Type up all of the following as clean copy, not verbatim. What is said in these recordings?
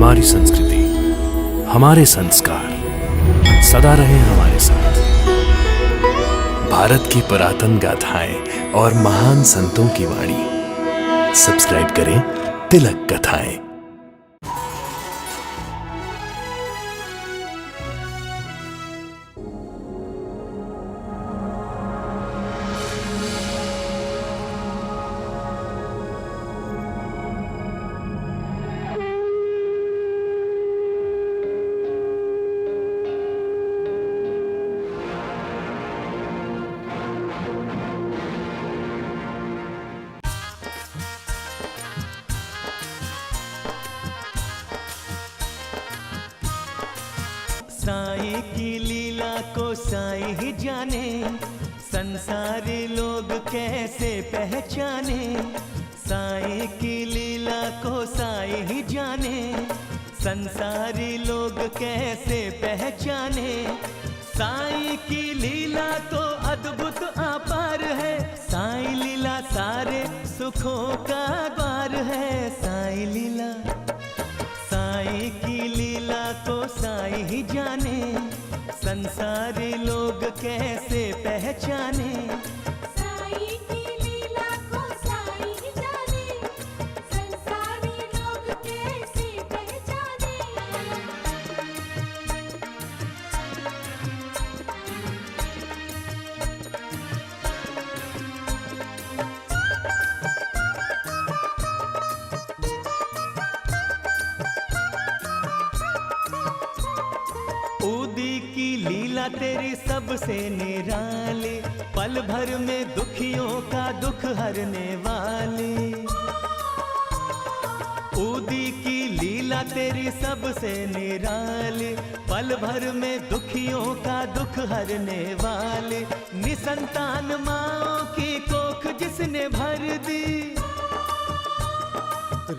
हमारी संस्कृति, हमारे संस्कार सदा रहे हमारे साथ। भारत की पुरातन गाथाएं और महान संतों की वाणी। सब्सक्राइब करें तिलक कथाएं। साईं की लीला को साईं ही जाने, संसारी लोग कैसे पहचाने। साईं की लीला को साईं ही जाने, संसारी लोग कैसे पहचाने। साईं की लीला तो अद्भुत अपार है, साईं लीला सारे सुखों का द्वार है। साईं लीला, साईं की लीला को साईं ही जाने, संसारी लोग कैसे पहचाने। साईं की लीला को साईं ही जाने, संसारी लोग कैसे पहचाने। ऊदी की लीला तेरी सबसे निराली, पल भर में दुखियों का दुख हरने वाली। ऊदी की लीला तेरी सबसे निराली, पल भर में दुखियों का दुख हरने वाली। निसंतान माँओं की कोख जिसने भर दी,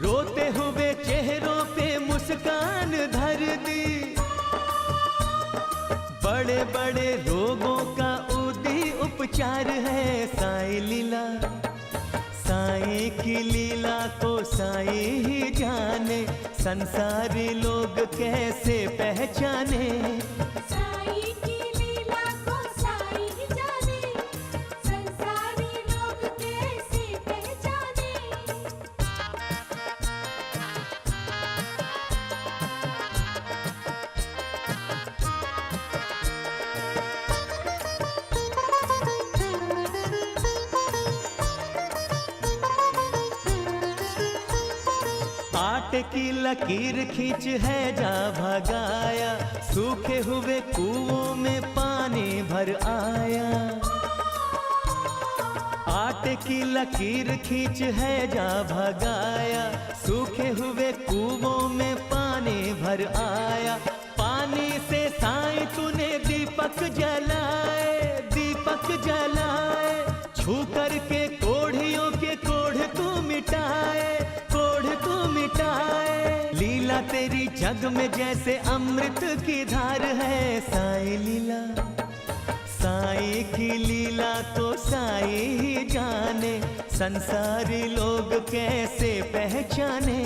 रोते हुए चेहरों पे मुस्कान धर दी। बड़े बड़े रोगों का ऊदी उपचार है साईं लीला। साईं की लीला को साईं ही जाने, संसारी लोग कैसे पहचाने। साईं की लीला को साईं ही जाने, संसारी लोग कैसे पहचाने। आटे की लकीर खींच है जा भगाया, सूखे हुए कुओं में पानी भर आया। आटे की लकीर खींच है जा भगाया, सूखे हुए कुओं में पानी भर आया। पानी से साईं तूने दीपक जलाए, दीपक जलाए। छू करके कोढ़ियों के कोढ़ तू मिटाए, कोढ़ तू मिटाए। लीला तेरी जग में जैसे अमृत की धार है साईं लीला। साईं की लीला को साईं ही जाने, संसारी लोग कैसे पहचाने।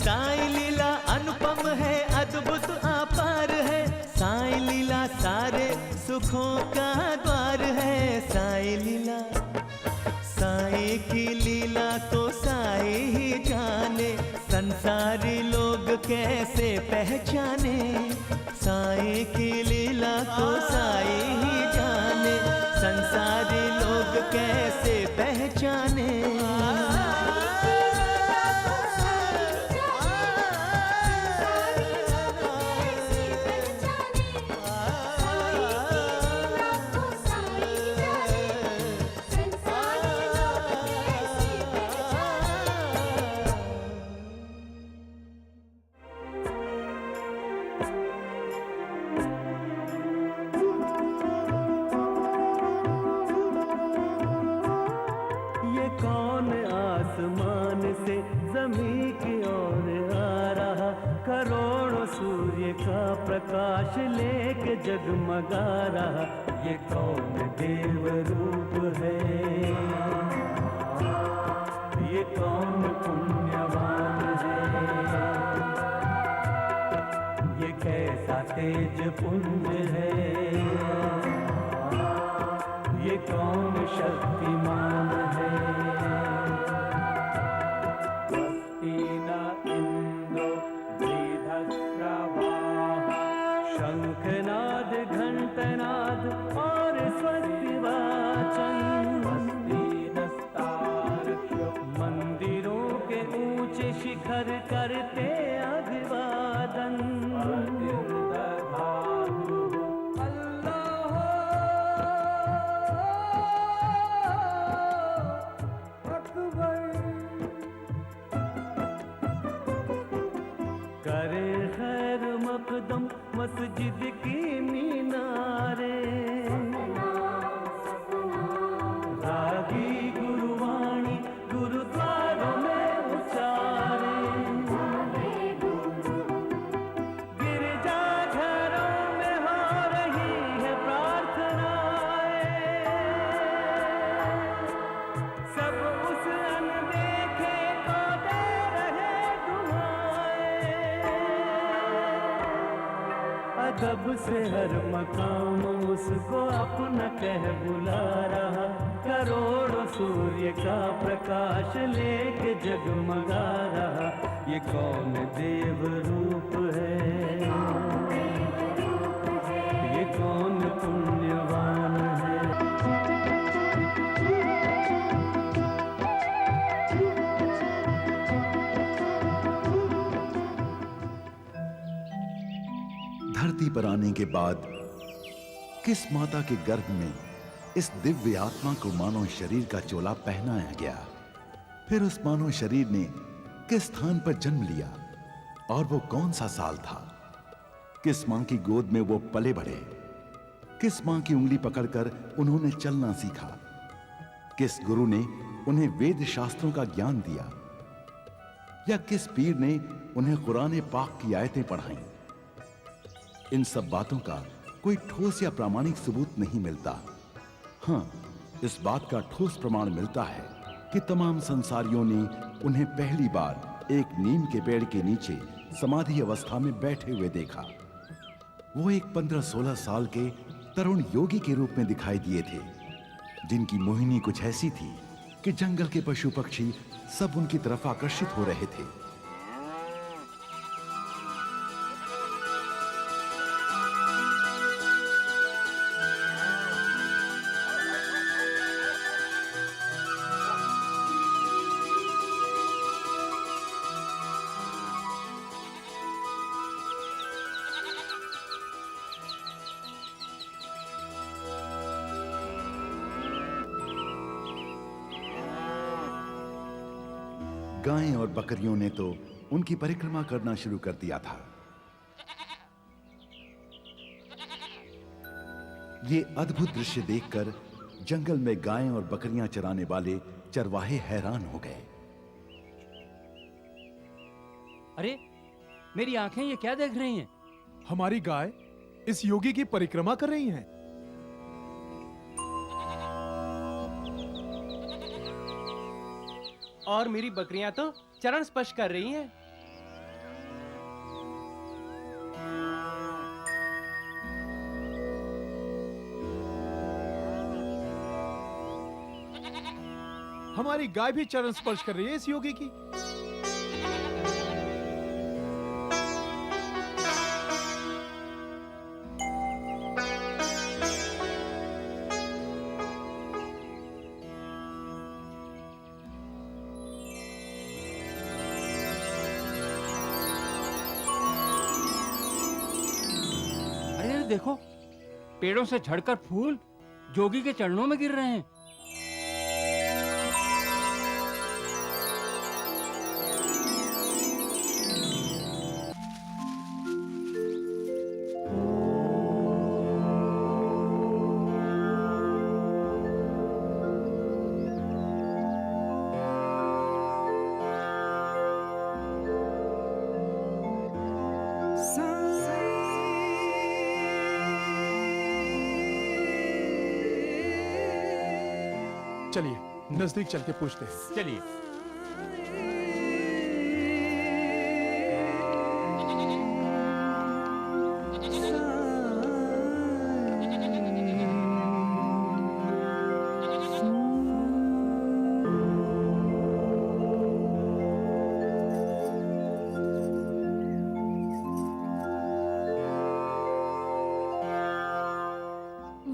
साईं लीला अनुपम है, अद्भुत अपार है। साईं लीला सारे सुखों का द्वार है। साईं लीला, साईं की लीला को साईं ही जाने, संसारी लोग कैसे पहचाने। साईं की लीला को साईं ही जाने, संसारी लोग कैसे पहचाने। कौन आसमान से जमीन की ओर आ रहा, करोड़ों सूर्य का प्रकाश लेके जगमगा रहा। ये कौन देव रूप है, ये कौन पुण्यवान है। तेज पुंज है, ये कौन शक्तिमान है। स्वस्तिन इंद्रो वृद्धश्रवाः, शंखनाद घंटनाद और स्वस्तिवाचन। स्वस्तिनस्तार्क्ष्यो, मंदिरों के ऊंचे शिखर करते अभिवादन। करे खैर मकदम मस्जिद की मीनारे, रागी गुरुवाणी गुरुद्वारों में उचारे। गिरजा घरों में हो रही है प्रार्थनाएं, सब उस अनदेखे को दे रहे दुआएं। अदब से हर मकाम उसको अपना कह बुला रहा, करोड़ों सूर्य का प्रकाश लेके जगमगा रहा। ये कौन देव रूप है, ये कौन पुण्यवान है। धरती पर आने के बाद किस माता के गर्भ में इस दिव्य आत्मा को मानव शरीर का चोला पहनाया गया, फिर उस मानव शरीर ने किस स्थान पर जन्म लिया और वो कौन सा साल था। किस मां की गोद में वो पले बढ़े, किस मां की उंगली पकड़कर उन्होंने चलना सीखा, किस गुरु ने उन्हें वेद शास्त्रों का ज्ञान दिया, या किस पीर ने उन्हें कुरान पाक की आयतें पढ़ाईं। इन सब बातों का कोई ठोस या प्रामाणिक सबूत नहीं मिलता। हां, इस बात का ठोस प्रमाण मिलता है कि तमाम संसारियों ने उन्हें पहली बार एक नीम के पेड़ के नीचे समाधि अवस्था में बैठे हुए देखा। वो एक 15-16 साल के तरुण योगी के रूप में दिखाई दिए थे, जिनकी मोहिनी कुछ ऐसी थी कि जंगल के पशु पक्षी सब उनकी तरफ आकर्षित हो रहे थे। गायें और बकरियों ने तो उनकी परिक्रमा करना शुरू कर दिया था। ये अद्भुत दृश्य देखकर जंगल में गायें और बकरियां चराने वाले चरवाहे हैरान हो गए। अरे मेरी आंखें ये क्या देख रही हैं? हमारी गाय इस योगी की परिक्रमा कर रही हैं। और मेरी बकरियां तो चरण स्पर्श कर रही हैं। हमारी गाय भी चरण स्पर्श कर रही है इस योगी की। अरे देखो, पेड़ों से झड़कर फूल जोगी के चरणों में गिर रहे हैं। चलिए नजदीक चल के पूछते हैं। चलिए।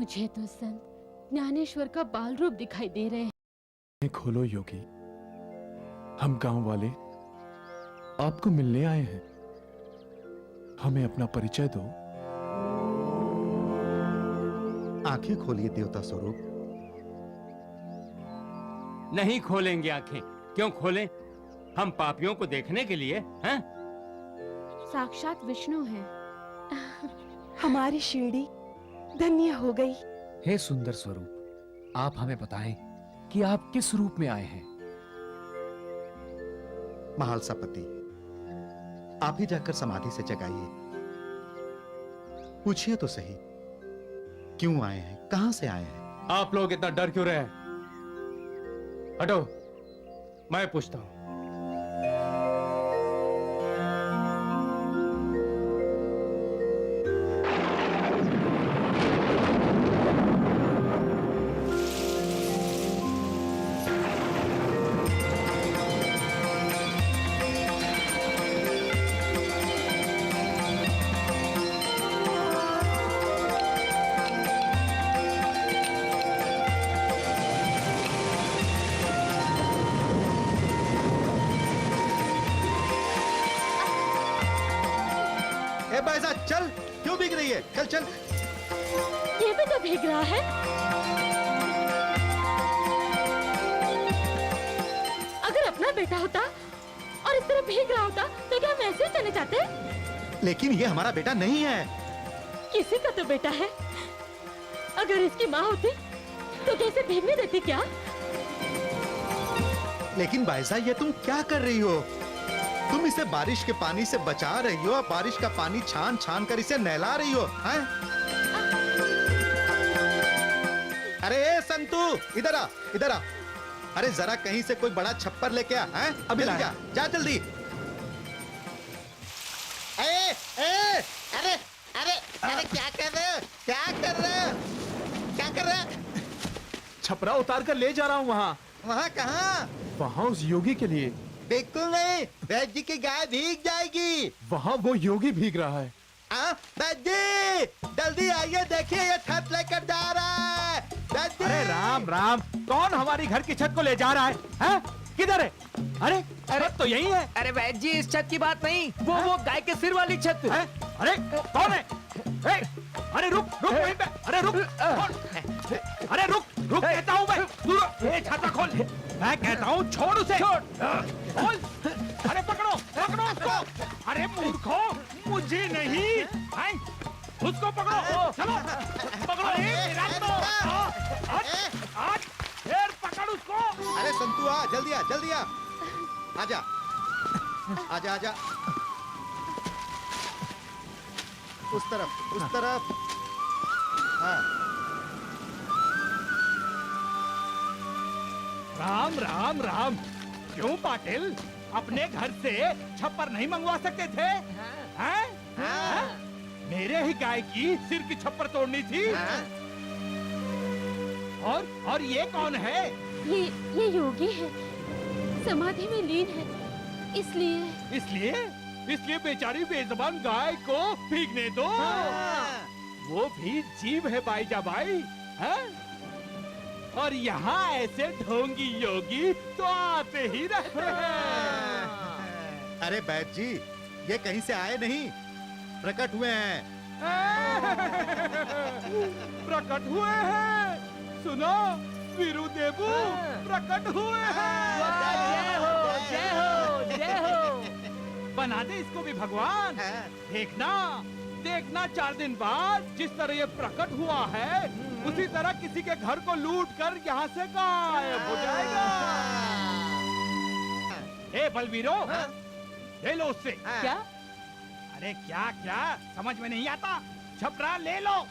मुझे तो संत ज्ञानेश्वर का बाल रूप दिखाई दे रहे हैं। खोलो योगी, हम गांव वाले आपको मिलने आए हैं। हमें अपना परिचय दो। आंखें खोलिए देवता स्वरूप। नहीं खोलेंगे आंखें। क्यों खोलें? हम पापियों को देखने के लिए हैं? साक्षात विष्णु हैं। हमारी शिरडी धन्य हो गई। हे सुंदर स्वरूप, आप हमें बताएं कि आप किस रूप में आए हैं। महालसापति, आप ही जाकर समाधि से जगाइए। पूछिए तो सही, क्यों आए हैं, कहां से आए हैं? आप लोग इतना डर क्यों रहे हैं? हटो, मैं पूछता हूं। ए बैजा, चल, क्यों भीग रही है? चल चल। ये भी तो भीग रहा है। अगर अपना बेटा होता और इस तरह भीग रहा होता तो क्या हम ऐसे ही चले जाते? लेकिन ये हमारा बेटा नहीं है। किसी का तो बेटा है। अगर इसकी माँ होती तो कैसे भीगने देती क्या? लेकिन बैजा, ये तुम क्या कर रही हो? तुम इसे बारिश के पानी से बचा रही हो और बारिश का पानी छान छान कर इसे नहला रही हो, हैं? अरे ए संतू, इधर आ, इधर आ। अरे जरा कहीं से कोई बड़ा छप्पर लेके आ, हैं? अभी ला, जा जल्दी। अरे अरे अरे क्या कर रहे हो? क्या कर रहे हो? क्या कर रहे हो? छपरा उतार कर ले जा रहा हूँ वहाँ। वहाँ कहाँ? वहाँ उस योगी के लिए। बिल्कुल नहीं, वैद्य जी की गाय भीग जाएगी। वहाँ वो योगी भीग रहा है। वैद्य जी, जल्दी आइए, देखिए ये छत लेकर जा रहा है। वैद्य जी। अरे राम राम, कौन हमारी घर की छत को ले जा रहा है? हैं? किधर है? अरे छत तो यही है। अरे वैद्य जी, इस छत की बात नहीं, वो गाय के सिर वाली छत है। अरे कौन है? अरे रुक रुक वहीं पे। अरे रुक, अरे रुक रुक कहता हूँ मैं। तू ये छाता खोल। मैं कहता हूँ छोड़ उसे। खोल। अरे पकड़ो पकड़ो उसको। अरे मूर्खो, मुझे नहीं, उसको पकड़ो। चलो पकड़ो। आज फिर पकड़ उसको। अरे संतू, आ जल्दी, आ जल्दी, आ। आजा आजा आजा। उस तरफ, उस तरफ। हाँ। राम राम राम। क्यों पाटिल, अपने घर से छप्पर नहीं मंगवा सकते थे? हैं? हैं? मेरे ही गाय की सिर की छप्पर तोड़नी थी। और ये कौन है? ये योगी है, समाधि में लीन है, इसलिए। इसलिए बेचारी बेज़बान गाय को भीगने दो। वो भी जीव है बाईजा बाई, हैं? और यहाँ ऐसे ढोंगी योगी तो आते ही रहते हैं। अरे बैद जी, ये कहीं से आए नहीं, प्रकट हुए हैं। प्रकट हुए हैं। सुनो वीरू देवू, प्रकट हुए हैं। जय हो, जय हो, जय हो। बना दे इसको भी भगवान। देखना देखना, 4 दिन बाद जिस तरह ये प्रकट हुआ है, उसी तरह किसी के घर को लूट कर यहाँ से गायब हो जाएगा। ए बलवीरो, ले लो उससे। क्या? अरे क्या क्या समझ में नहीं आता? छपरा ले लो।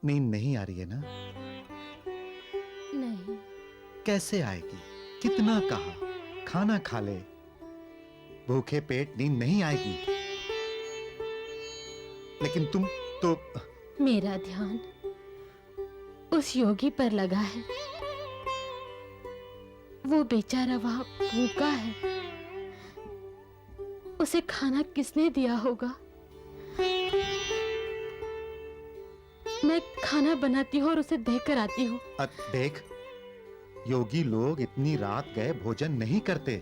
नींद नहीं आ रही है ना? नहीं। कैसे आएगी? कितना कहा, खाना खा ले। भूखे पेट नींद नहीं आएगी। लेकिन तुम तो मेरा ध्यान उस योगी पर लगा है। वो बेचारा वहां भूखा है। उसे खाना किसने दिया होगा? मैं खाना बनाती हूँ और उसे देकर आती हूँ। देख, योगी लोग इतनी रात गए भोजन नहीं करते।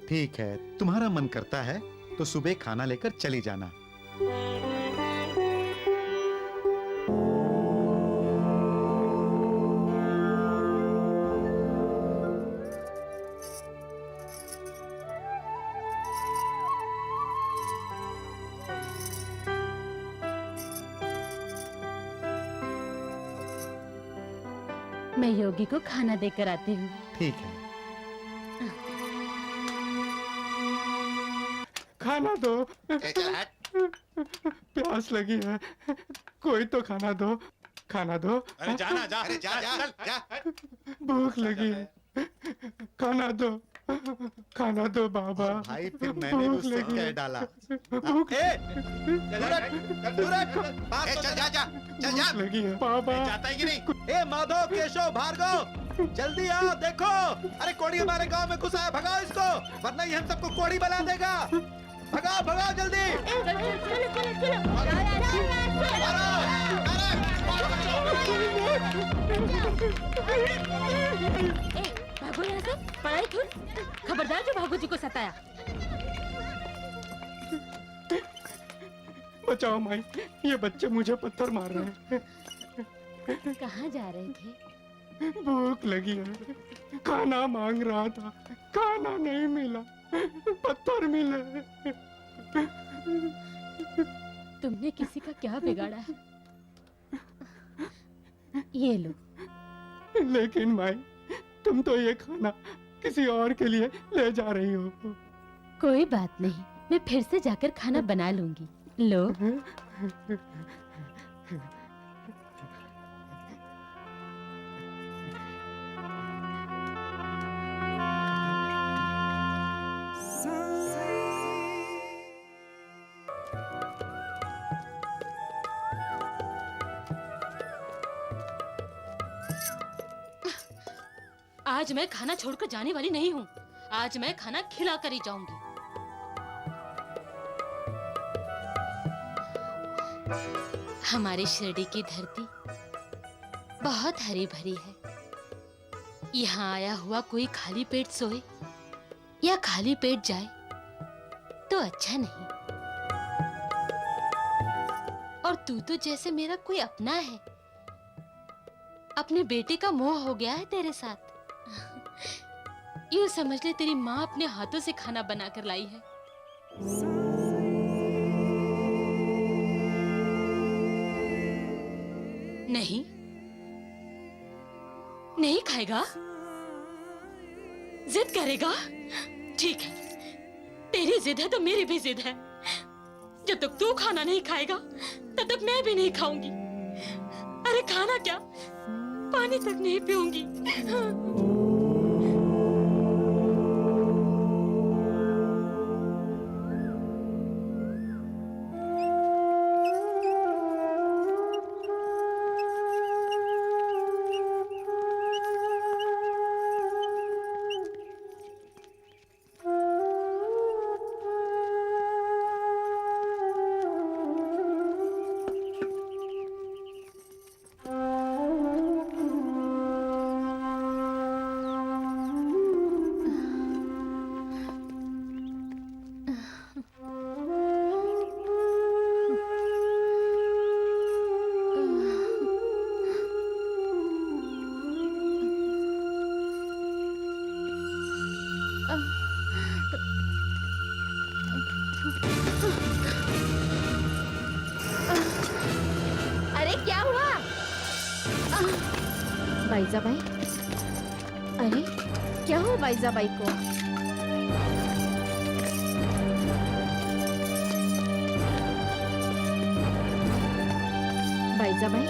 ठीक है, तुम्हारा मन करता है तो सुबह खाना लेकर चली जाना। मैं योगी को खाना देकर आती हूँ। ठीक है। खाना दो, प्यास लगी है, कोई तो खाना दो, खाना दो। अरे जाना जा, अरे जा जा जा। भूख लगी है, खाना दो, खाना दो बाबा। भाई फिर मैंने भूख उससे लगी कह है। डाला। भूख चल जा जा चल जा। लगी है बाबा। जाता है कि नहीं? ए माधव, केशव, भार्गव, जल्दी आओ, देखो। अरे कोड़ी हमारे गांव में घुसा है, भगाओ इसको, वरना ये हम सबको कोड़ी बना देगा। भगाओ भगाओ जल्दी। भागो यहाँ से, पढ़ाई छोड़। खबरदार जो भागो जी को सताया। बचाओ माई, ये बच्चे मुझे पत्थर मार रहे हैं। कहाँ जा रहे थे? भूख लगी है, खाना मांग रहा था, खाना नहीं मिला, पत्थर मिले। तुमने किसी का क्या बिगाड़ा है? ये लो। लेकिन माई, तुम तो ये खाना किसी और के लिए ले जा रही हो। कोई बात नहीं, मैं फिर से जाकर खाना बना लूंगी। लो। आज मैं खाना छोड़कर जाने वाली नहीं हूँ। आज मैं खाना खिला कर ही जाऊंगी। हमारी शिरडी की धरती बहुत हरी भरी है। यहाँ आया हुआ कोई खाली पेट सोए या खाली पेट जाए तो अच्छा नहीं। और तू तो जैसे मेरा कोई अपना है। अपने बेटे का मोह हो गया है तेरे साथ। यूं समझ ले, तेरी माँ अपने हाथों से खाना बनाकर लाई है। नहीं, नहीं खाएगा? जिद करेगा? ठीक है, तेरी जिद है तो मेरी भी जिद है। जब तक तू खाना नहीं खाएगा तब तक मैं भी नहीं खाऊंगी। अरे खाना क्या, पानी तक नहीं पीऊंगी। अरे क्या हुआ? बाईजाबाई, अरे क्या हुआ बाईजाबाई को? बाईजाबाई,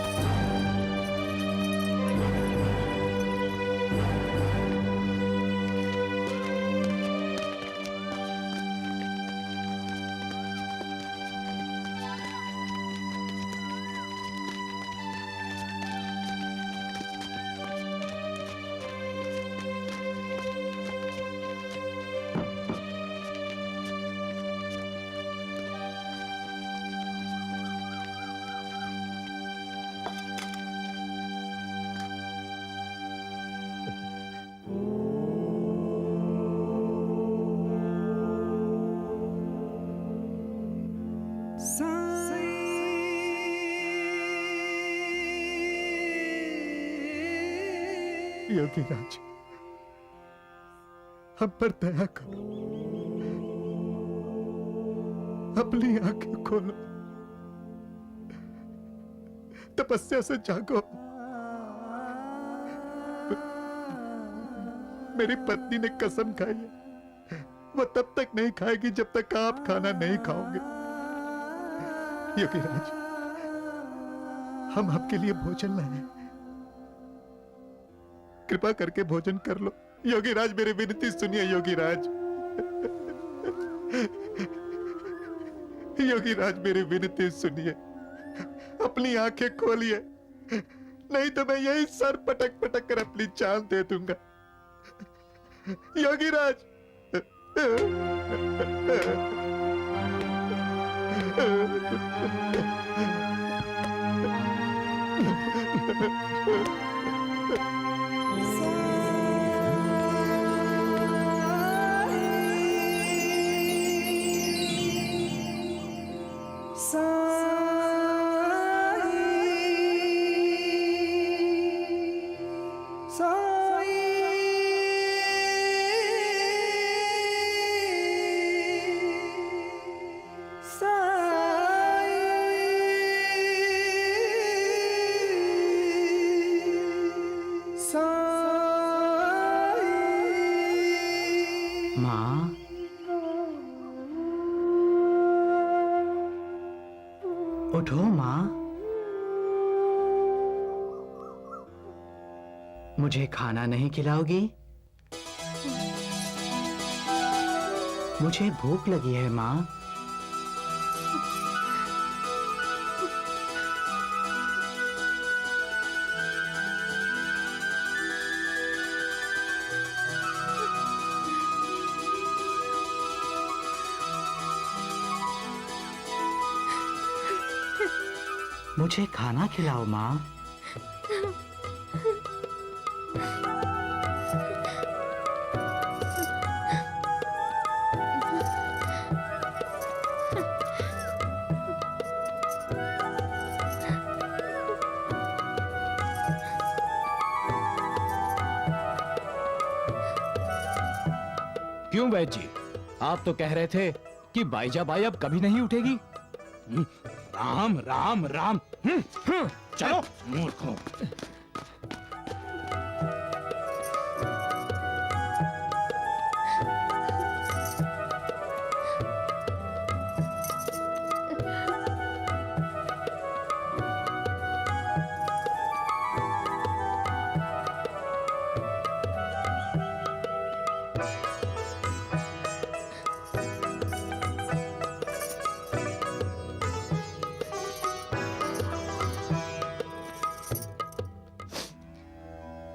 योगीराज, हम पर दया करो, अपनी आंखें खोलो, तपस्या से जागो। मेरी पत्नी ने कसम खाई है, वो तब तक नहीं खाएगी जब तक आप खाना नहीं खाओगे। योगीराज, हम आपके लिए भोजन लाए हैं, कृपा करके भोजन कर लो। योगीराज, मेरी विनती सुनिए। योगीराज, योगीराज, मेरी विनती सुनिए, अपनी आंखें खोलिए, नहीं तो मैं यही सर पटक पटक कर अपनी जान दे दूंगा। योगीराज, माँ, उठो माँ, मुझे खाना नहीं खिलाओगी? मुझे भूख लगी है माँ। मुझे खाना खिलाओ माँ। क्यों वैद्य जी, आप तो कह रहे थे कि बाईजाबाई अब कभी नहीं उठेगी। राम राम राम। चलो मूर्खों।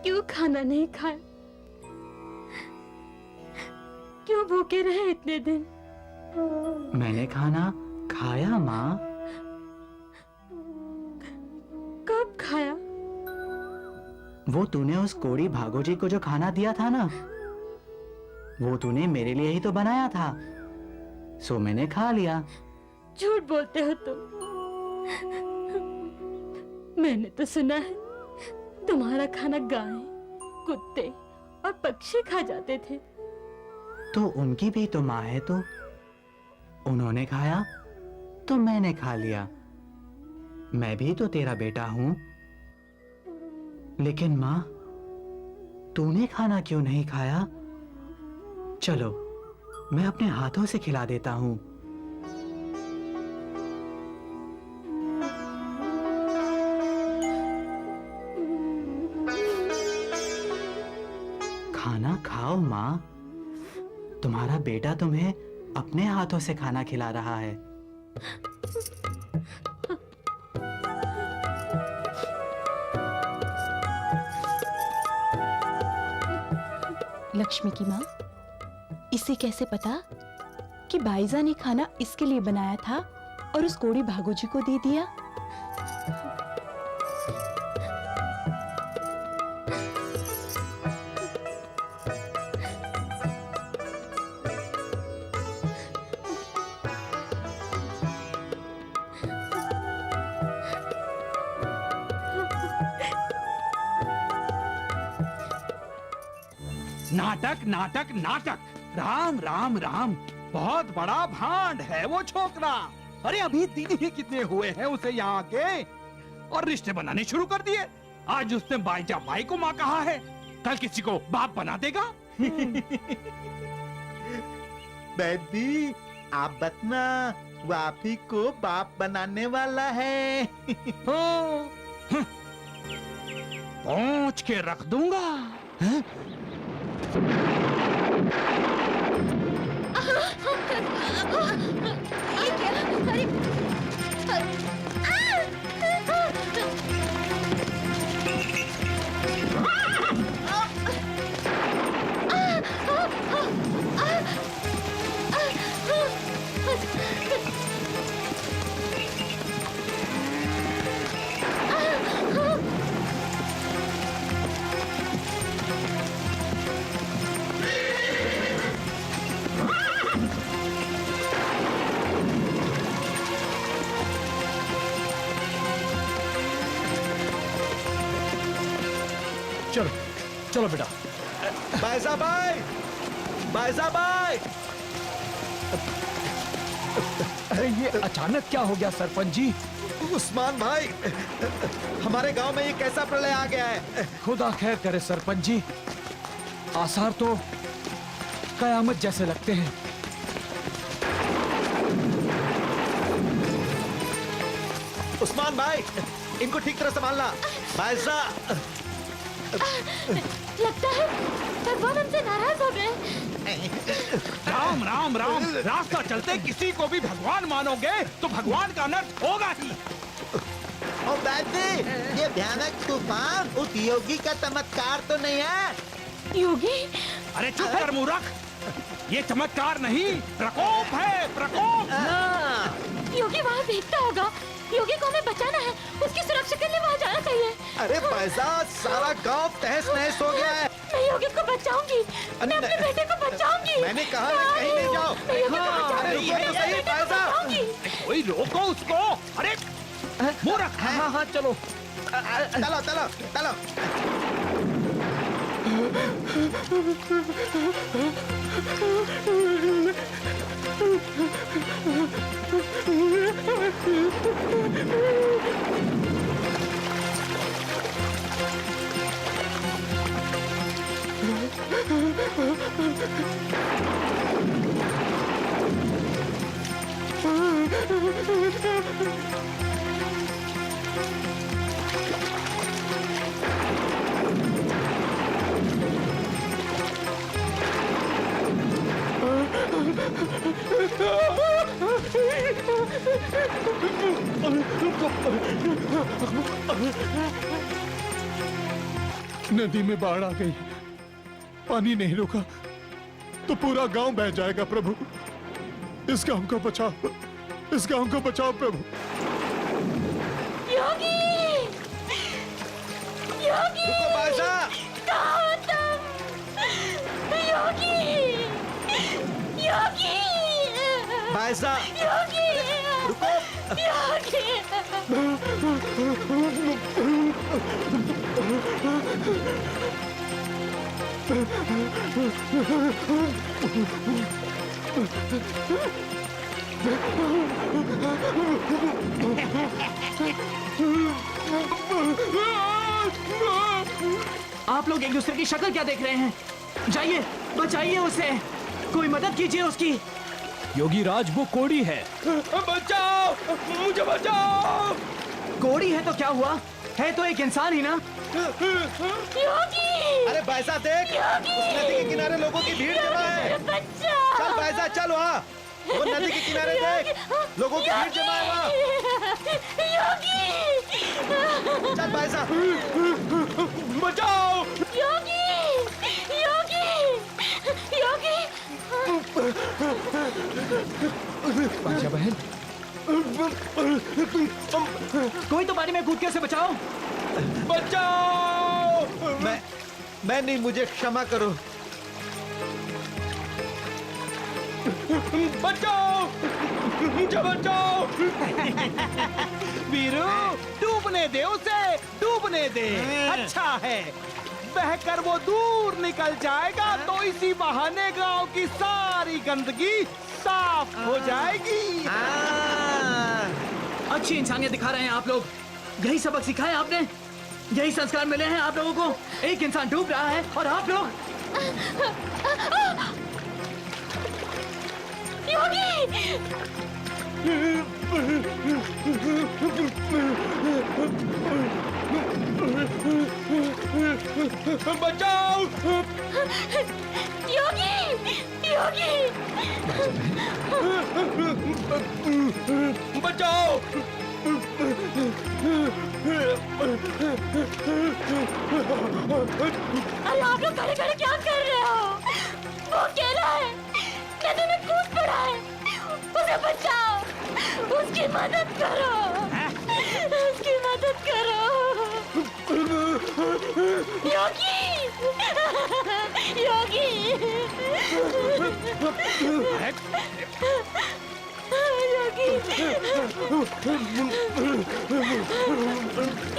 क्यों खाना नहीं खाया? क्यों भूखे रहे इतने दिन? मैंने खाना खाया माँ। कब खाया? वो तूने उस कोड़ी भागो जी को जो खाना दिया था ना, वो तूने मेरे लिए ही तो बनाया था, सो मैंने खा लिया। झूठ बोलते हो तुम। मैंने तो सुना है तुम्हारा खाना गाय, कुत्ते और पक्षी खा जाते थे। तो उनकी भी तो माँ है, तो उन्होंने खाया तो मैंने खा लिया। मैं भी तो तेरा बेटा हूं। लेकिन माँ, तूने खाना क्यों नहीं खाया? चलो, मैं अपने हाथों से खिला देता हूं। खाना खाओ माँ। तुम्हारा बेटा तुम्हें अपने हाथों से खाना खिला रहा है। लक्ष्मी की माँ, इसे कैसे पता कि बाईजा ने खाना इसके लिए बनाया था और उस कोड़ी भागो जी को दे दिया? नाटक नाटक नाटक। राम राम राम, बहुत बड़ा भांड है वो छोकरा। अरे अभी दिन ही कितने हुए हैं उसे यहाँ के, और रिश्ते बनाने शुरू कर दिए। आज उसने बाईजा बाई को माँ कहा है, कल किसी को बाप बना देगा। बेबी, आप बतना, वो आप ही को बाप बनाने वाला है। पहुंच के रख दूंगा। हैं? ये क्या? अरे चलो चलो बेटा। Baija by, Baija by. अरे ये अचानक क्या हो गया सरपंच जी? उस्मान भाई, हमारे गांव में ये कैसा प्रलय आ गया है? खुदा खैर करे सरपंच जी, आसार तो कयामत जैसे लगते हैं। उस्मान भाई, इनको ठीक तरह संभालना। बाईजा, लगता है भगवान हमसे नाराज हो गए। राम राम राम, रास्ता चलते किसी को भी भगवान मानोगे तो भगवान का अनर्थ होगा ही। और दादी, ये भयानक तूफान उस योगी का चमत्कार तो नहीं है? योगी? अरे चुप कर मूर्ख, ये चमत्कार नहीं, प्रकोप है, प्रकोप। योगी वहाँ देखता होगा। योगी को हमें बचाना है, उसकी सुरक्षा के लिए वहाँ जाना चाहिए। अरे पैसा, सारा गांव तहस नहस हो गया है। मैं योगी को बचाऊंगी, मैं अपने बेटे को बचाऊंगी। मैंने कहा ना, कहीं नहीं जाओ। मैं योगी को बचाऊंगी, रुको तो मैं सही, बेटे को पैसा। बचाऊंगी। कोई रोको उसको। अरे मूर्ख। हाँ हाँ चलो चलो चलो चलो। नदी में बाढ़ आ गई, पानी नहीं रुका तो पूरा गांव बह जाएगा। प्रभु, इस गांव को बचाओ, इस गांव को बचाओ प्रभु। योगी! योगी! रुको बाईजा। कहाँ हो तुम? योगी! योगी! बाईजा। योगी! रुको। योगी! आप लोग एक दूसरे की शक्ल क्या देख रहे हैं? जाइए, बचाइए उसे, कोई मदद कीजिए उसकी। योगी राज, वो कोड़ी है। बचाओ, मुझे बचाओ। कोड़ी है तो क्या हुआ? है तो एक इंसान ही ना। योगी! अरे बैसा देख, उस नदी के किनारे लोगों की भीड़ जमा है। चल बैसा चल वहाँ, वो नदी के किनारे देख, लोगों की भीड़ जमा है वहाँ। योगी! चल बैसा। बचाओ! योगी! योगी! योगी! बाजा बहन, कोई तो पानी में कूद के उसे बचाओ। बचाओ! मैं नहीं, मुझे क्षमा करो। बचाओ! मुझे बचाओ! वीरू, डूबने दे उसे, डूबने दे। अच्छा है, बहकर वो दूर निकल जाएगा तो इसी बहाने गांव की सारी गंदगी साफ हो जाएगी। अच्छी इंसानियत दिखा रहे हैं आप लोग। यही सबक सिखाए आपने, यही संस्कार मिले हैं आप लोगों को। एक इंसान डूब रहा है और आप लोग। योगी! बचाओ! योगी! योगी! बचाओ! अरे आप लोग खड़े खड़े क्या कर रहे हो? वो अकेला है, नदी में कूद पड़ा है। उसे बचाओ, उसकी मदद करो, उसकी मदद करो। योगी! योगी!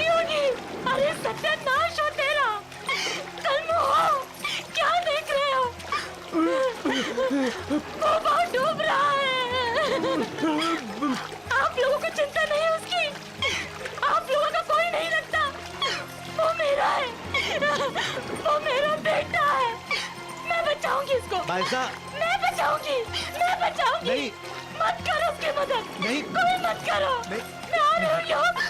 योगी! अरे सत्यानाश हो तेरा! कल हो, क्या देख रहे हो? वो बहुत डूब रहा है। आप लोगों को चिंता नहीं है उसकी? आप लोगों का कोई नहीं लगता? वो मेरा है, वो मेरा बेटा है। मैं बचाऊंगी इसको। मैं बचाऊंगी, मैं बचाऊंगी। नहीं, मत करो उसकी मदद। नहीं, कोई मत करो। नहीं, मैं आ रही हूँ, योगी।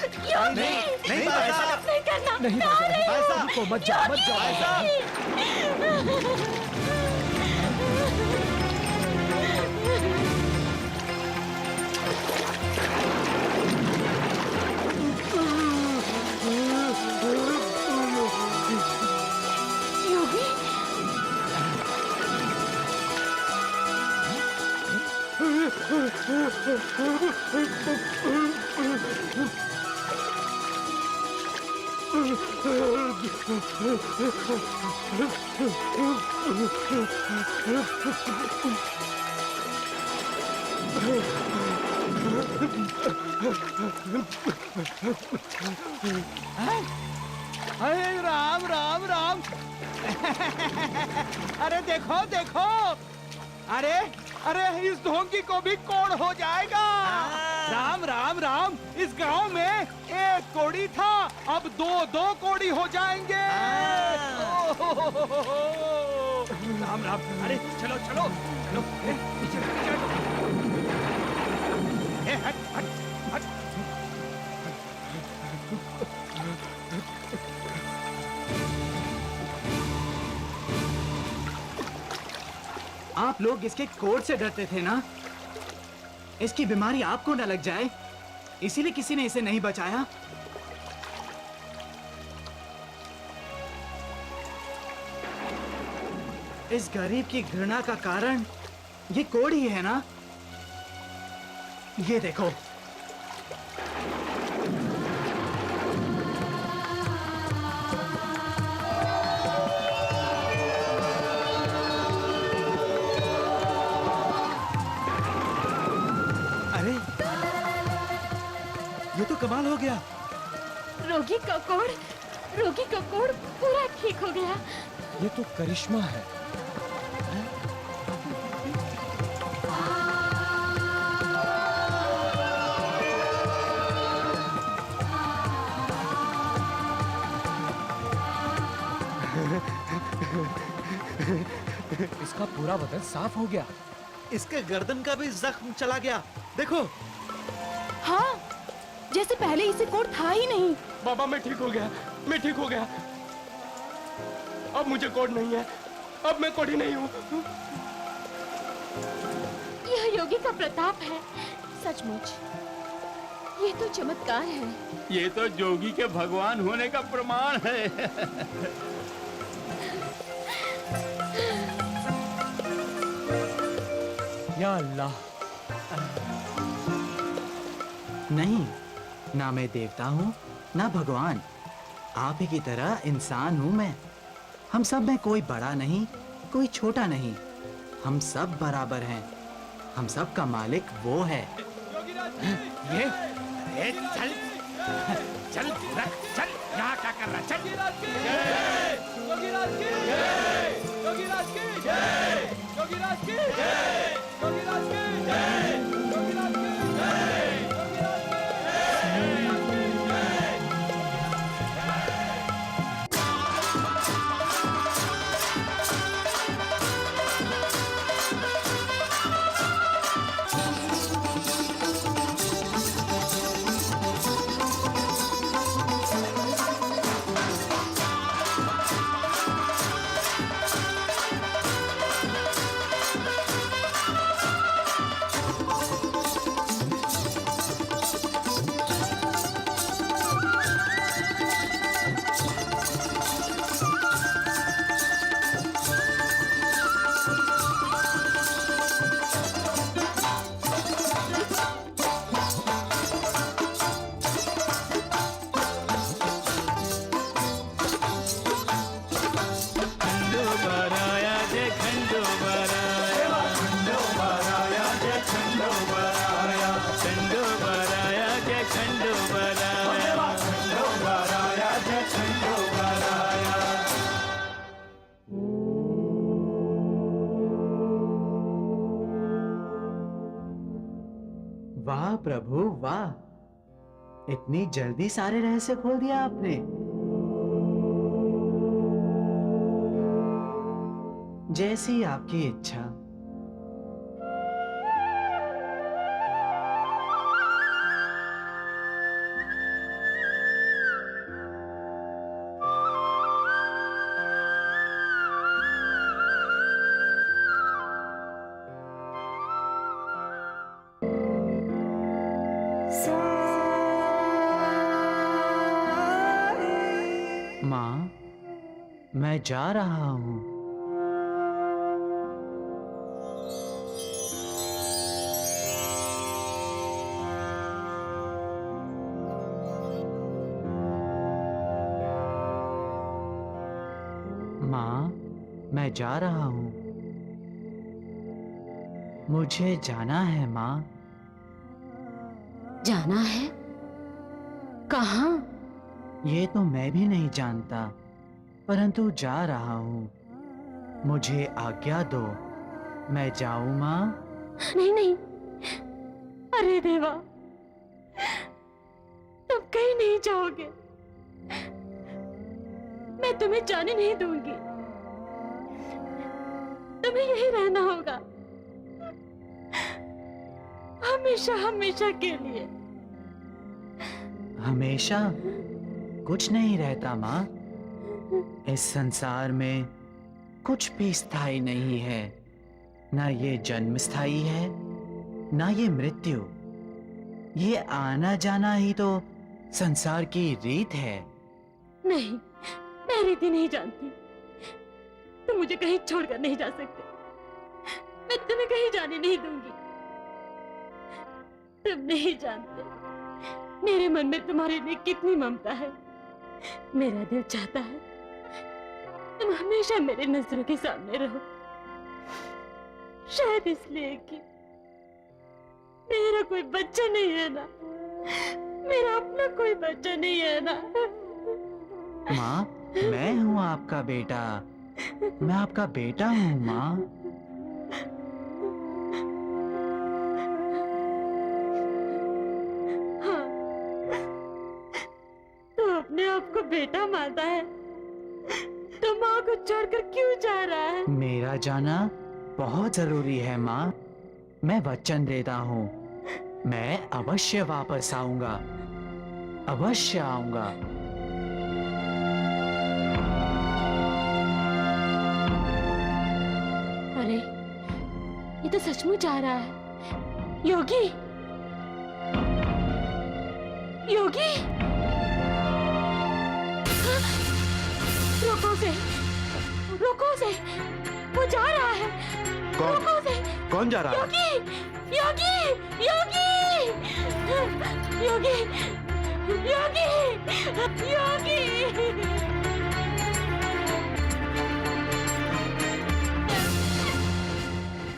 नहीं, मदद नहीं करना। नहीं, मैं आ रही हूँ। रुको, मत जाओ, मत जाओ। योगी! अरे राम राम राम! अरे देखो देखो! अरे अरे इस ढोंगी को भी कोड़ हो जाएगा। राम राम राम! इस गांव में एक कोड़ी था, अब दो कोड़ी हो जाएंगे। राम राम! अरे चलो चलो चलो, पीछे हट हट हट। आप लोग इसके कोड से डरते थे ना? इसकी बीमारी आपको न लग जाए, इसीलिए किसी ने इसे नहीं बचाया। इस गरीब की घृणा का कारण ये कोड ही है ना? ये देखो। अरे ये तो कमाल हो गया। रोगी का कोड़ पूरा ठीक हो गया। ये तो करिश्मा है। इसका पूरा बदन साफ हो गया। इसके गर्दन का भी जख्म चला गया, देखो। हाँ, जैसे पहले इसे कोड था ही नहीं। बाबा मैं ठीक हो गया। मैं ठीक हो गया। अब मुझे कोढ़ नहीं है, अब मैं कोढ़ी नहीं हूँ। यह योगी का प्रताप है। सचमुच ये तो चमत्कार है। ये तो जोगी के भगवान होने का प्रमाण है। या अल्लाह। नहीं, ना मैं देवता हूँ ना भगवान, आप ही की तरह इंसान हूँ मैं। हम सब में कोई बड़ा नहीं, कोई छोटा नहीं, हम सब बराबर हैं। हम सब का मालिक वो है। ये चल चल चल, यहाँ क्या कर रहा है? चल। योगीराज की जय, योगीराज की जय, योगीराज की जय, योगीराज की जय, योगीराज की जय, वाह प्रभु वाह, इतनी जल्दी सारे रहस्य खोल दिया आपने। जैसी आपकी इच्छा। माँ, मैं जा रहा हूँ। माँ, मैं जा रहा हूँ। मुझे जाना है माँ। जाना है? कहाँ? ये तो मैं भी नहीं जानता, परंतु जा रहा हूँ। मुझे आज्ञा दो, मैं जाऊँ माँ? नहीं नहीं, अरे देवा, तुम कहीं नहीं जाओगे। मैं तुम्हें जाने नहीं दूंगी। तुम्हें यही रहना होगा, हमेशा हमेशा के लिए। हमेशा कुछ नहीं रहता माँ। इस संसार में कुछ भी स्थायी नहीं है। ना ये जन्म स्थायी है, ना ये मृत्यु। ये आना जाना ही तो संसार की रीत है। नहीं, मैं रीति नहीं जानती। तुम मुझे कहीं छोड़कर नहीं जा सकते। मैं तुम्हें कहीं जाने नहीं दूंगी। तुम नहीं जानते मेरे मन में तुम्हारे लिए कितनी ममता है। मेरा दिल चाहता है तुम हमेशा मेरे नजरों के सामने रहो। शायद इसलिए कि मेरा कोई बच्चा नहीं है ना, मेरा अपना कोई बच्चा नहीं है ना। माँ, मैं हूँ आपका बेटा। मैं आपका बेटा हूँ माँ। हाँ, तू अपने आप को बेटा मानता है तो माँ को छोड़कर क्यों जा रहा है? मेरा जाना बहुत जरूरी है माँ। मैं वचन देता हूँ, मैं अवश्य वापस आऊंगा, अवश्य आऊंगा। ये तो सचमुच आ रहा है। योगी, योगी, रोको उसे, रोको उसे, वो जा रहा है। कौन? रोको उसे। कौन जा रहा है? योगी, योगी, योगी, योगी, योगी, योगी।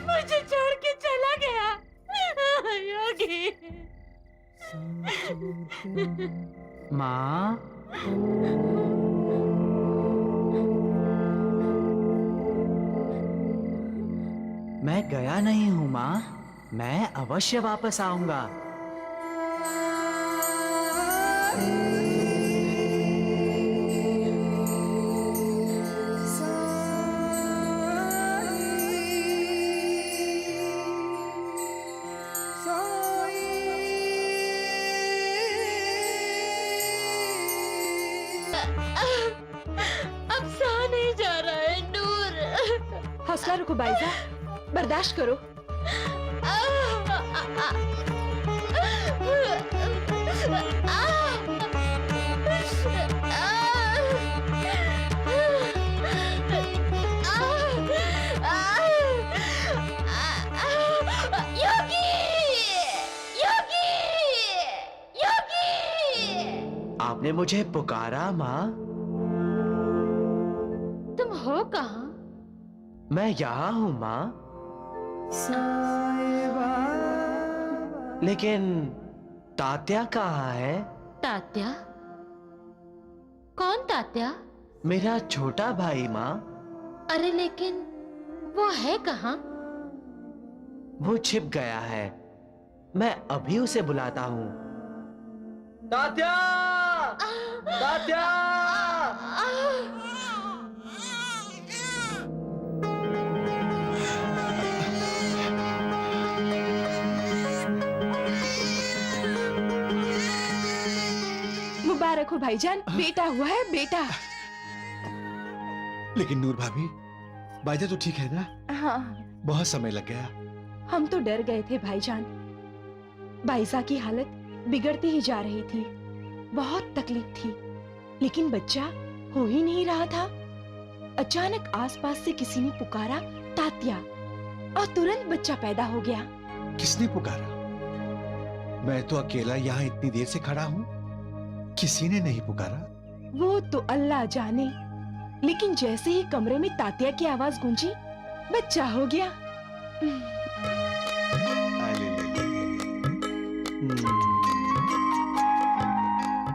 मुझे छोड़ के चला गया योगी। माँ, मैं गया नहीं हूँ माँ, मैं अवश्य वापस आऊंगा। अब सहा नहीं जा रहा है नूर। हौसला रखो बाइजा, बर्दाश्त करो। योगी, योगी, योगी। आपने मुझे पुकारा माँ? तुम हो कहाँ? मैं यहाँ हूँ माँ। लेकिन तात्या कहाँ है? तात्या? कौन तात्या? मेरा छोटा भाई माँ। अरे लेकिन वो है कहाँ? वो छिप गया है, मैं अभी उसे बुलाता हूँ। तात्या! तात्या! मुबारक हो भाईजान, बेटा हुआ है, बेटा। लेकिन नूर भाभी, बाइजा तो ठीक है ना? हाँ, बहुत समय लग गया। हम तो डर गए थे भाईजान। बाइजा की हालत बिगड़ती ही जा रही थी, बहुत तकलीफ थी, लेकिन बच्चा हो ही नहीं रहा था। अचानक आसपास से किसी ने पुकारा तात्या, और तुरंत बच्चा पैदा हो गया। किसने पुकारा? मैं तो अकेला यहाँ इतनी देर से खड़ा हूँ, किसी ने नहीं पुकारा। वो तो अल्लाह जाने, लेकिन जैसे ही कमरे में तात्या की आवाज गूंजी, बच्चा हो गया।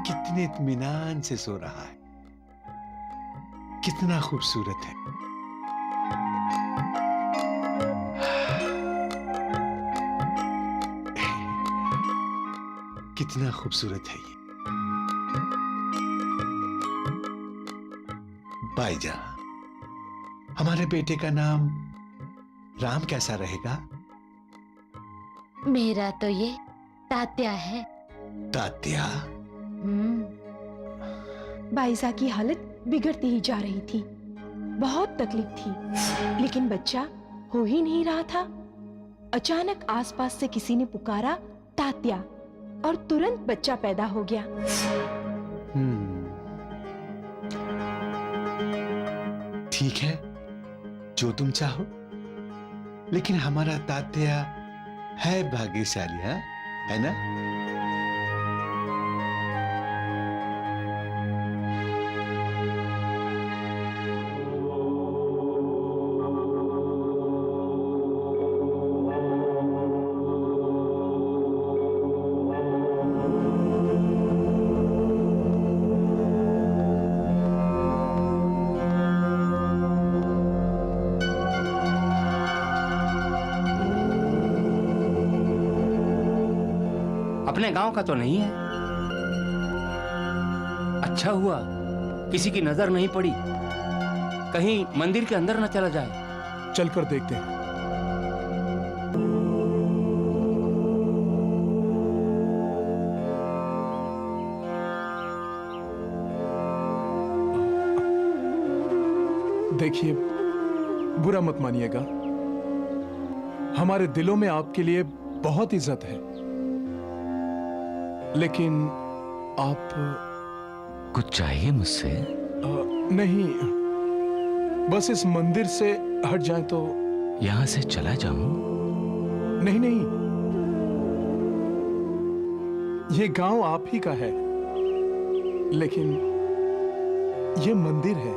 कितने इत्मीनान से सो रहा है, कितना खूबसूरत है। कितना खूबसूरत है ये। बाईजा, हमारे बेटे का नाम राम कैसा रहेगा? मेरा तो ये तात्या है। तात्या? बाइजा की हालत बिगड़ती ही जा रही थी, बहुत तकलीफ थी, लेकिन बच्चा हो ही नहीं रहा था। अचानक आसपास से किसी ने पुकारा तात्या, और तुरंत बच्चा पैदा हो गया। ठीक है, जो तुम चाहो, लेकिन हमारा तात्या है भाग्यशाली, है ना? अपने गांव का तो नहीं है। अच्छा हुआ किसी की नजर नहीं पड़ी, कहीं मंदिर के अंदर न चला जाए। चलकर देखते हैं। देखिए, बुरा मत मानिएगा, हमारे दिलों में आपके लिए बहुत इज्जत है, लेकिन आप कुछ चाहिए मुझसे? नहीं, बस इस मंदिर से हट जाए तो। यहां से चला जाऊं? नहीं नहीं, ये गांव आप ही का है, लेकिन ये मंदिर है,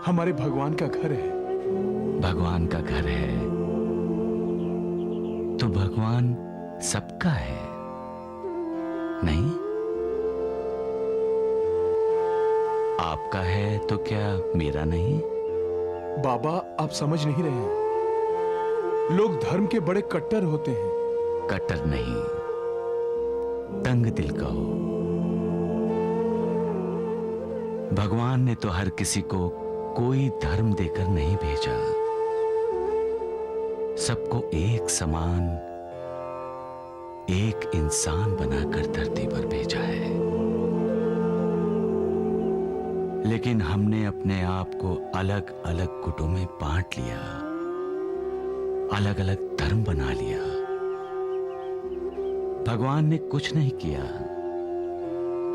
हमारे भगवान का घर है। भगवान का घर है तो भगवान सबका है, नहीं? आपका है तो क्या मेरा नहीं? बाबा, आप समझ नहीं रहे हैं। लोग धर्म के बड़े कट्टर होते हैं। कट्टर नहीं, तंग दिल कहो। भगवान ने तो हर किसी को कोई धर्म देकर नहीं भेजा, सबको एक समान, एक इंसान बनाकर धरती पर भेजा है। लेकिन हमने अपने आप को अलग अलग गुटों में बांट लिया, अलग अलग धर्म बना लिया। भगवान ने कुछ नहीं किया,